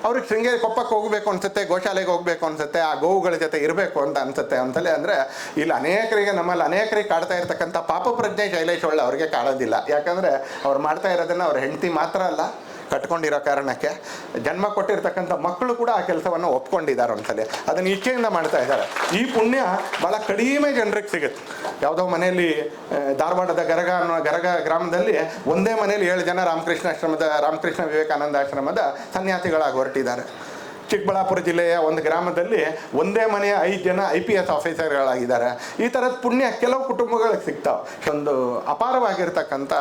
ಅವ್ರಿಗೆ ಶೃಂಗೇರಿ ಕೊಪ್ಪಕ್ಕೆ ಹೋಗಬೇಕು ಅನ್ಸುತ್ತೆ, ಗೋಶಾಲೆಗೆ ಹೋಗಬೇಕು ಅನ್ಸುತ್ತೆ, ಆ ಗೋವುಗಳ ಜೊತೆ ಇರಬೇಕು ಅಂತ ಅನ್ಸುತ್ತೆ ಅಂತಲೇ. ಅಂದರೆ ಇಲ್ಲಿ ನಮ್ಮಲ್ಲಿ ಅನೇಕರಿಗೆ ಕಾಡ್ತಾ ಇರ್ತಕ್ಕಂಥ ಪಾಪ ಪ್ರಜ್ಞೆ ಶೈಲೇಶ್ ಒಳ್ಳೆ ಅವ್ರಿಗೆ ಕಾಡೋದಿಲ್ಲ. ಯಾಕಂದರೆ ಅವ್ರು ಮಾಡ್ತಾ ಇರೋದನ್ನು ಅವ್ರ ಹೆಂಡತಿ ಮಾತ್ರ ಅಲ್ಲ, ಕಟ್ಕೊಂಡಿರೋ ಕಾರಣಕ್ಕೆ ಜನ್ಮ ಕೊಟ್ಟಿರ್ತಕ್ಕಂಥ ಮಕ್ಕಳು ಕೂಡ ಆ ಕೆಲಸವನ್ನು ಒಪ್ಕೊಂಡಿದ್ದಾರೆ ಒಂದ್ಸಲಿ, ಅದನ್ನು ಇಚ್ಛೆಯಿಂದ ಮಾಡ್ತಾ ಇದ್ದಾರೆ. ಈ ಪುಣ್ಯ ಭಾಳ ಕಡಿಮೆ ಜನರಿಗೆ ಸಿಗುತ್ತೆ. ಯಾವುದೋ ಮನೆಯಲ್ಲಿ ಧಾರವಾಡದ ಗರಗ ಗ್ರಾಮದಲ್ಲಿ ಒಂದೇ ಮನೆಯಲ್ಲಿ 7 ಜನ ರಾಮಕೃಷ್ಣ ವಿವೇಕಾನಂದ ಆಶ್ರಮದ ಸನ್ಯಾಸಿಗಳಾಗಿ ಹೊರಟಿದ್ದಾರೆ. ಚಿಕ್ಕಬಳ್ಳಾಪುರ ಜಿಲ್ಲೆಯ ಒಂದು ಗ್ರಾಮದಲ್ಲಿ ಒಂದೇ ಮನೆಯ 5 ಜನ IPS ಆಫೀಸರ್ಗಳಾಗಿದ್ದಾರೆ. ಈ ಥರದ ಪುಣ್ಯ ಕೆಲವು ಕುಟುಂಬಗಳಿಗೆ ಸಿಗ್ತಾವೆ. ಒಂದು ಅಪಾರವಾಗಿರ್ತಕ್ಕಂಥ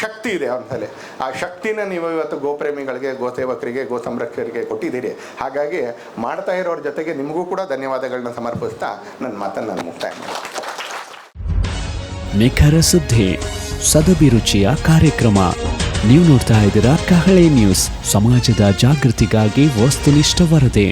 ಶಕ್ತಿ ಇದೆ ಅಂತಲೇ. ಆ ಶಕ್ತಿನ ನೀವು ಇವತ್ತು ಗೋಪ್ರೇಮಿಗಳಿಗೆ, ಗೋಸೇವಕರಿಗೆ, ಗೋ ಸಂರಕ್ಷಕರಿಗೆ ಕೊಟ್ಟಿದ್ದೀರಿ. ಹಾಗಾಗಿ ಮಾಡ್ತಾ ಇರೋರ ಜೊತೆಗೆ ನಿಮಗೂ ಕೂಡ ಧನ್ಯವಾದಗಳನ್ನ ಸಮರ್ಪಿಸ್ತಾ ನನ್ನ ಮಾತನ್ನು ನಾನು ಮುಕ್ತಾಯ ಮಾಡ್ತೀನಿ. ನಿಖರ ಸುದ್ದಿ, ಸದಭಿರುಚಿಯ ಕಾರ್ಯಕ್ರಮ. ನೀವು ನೋಡ್ತಾ ಇದ್ದೀರಾ ಕಹಳೆ ನ್ಯೂಸ್, ಸಮಾಜದ ಜಾಗೃತಿಗಾಗಿ ವಸ್ತುನಿಷ್ಠ ವರದಿ.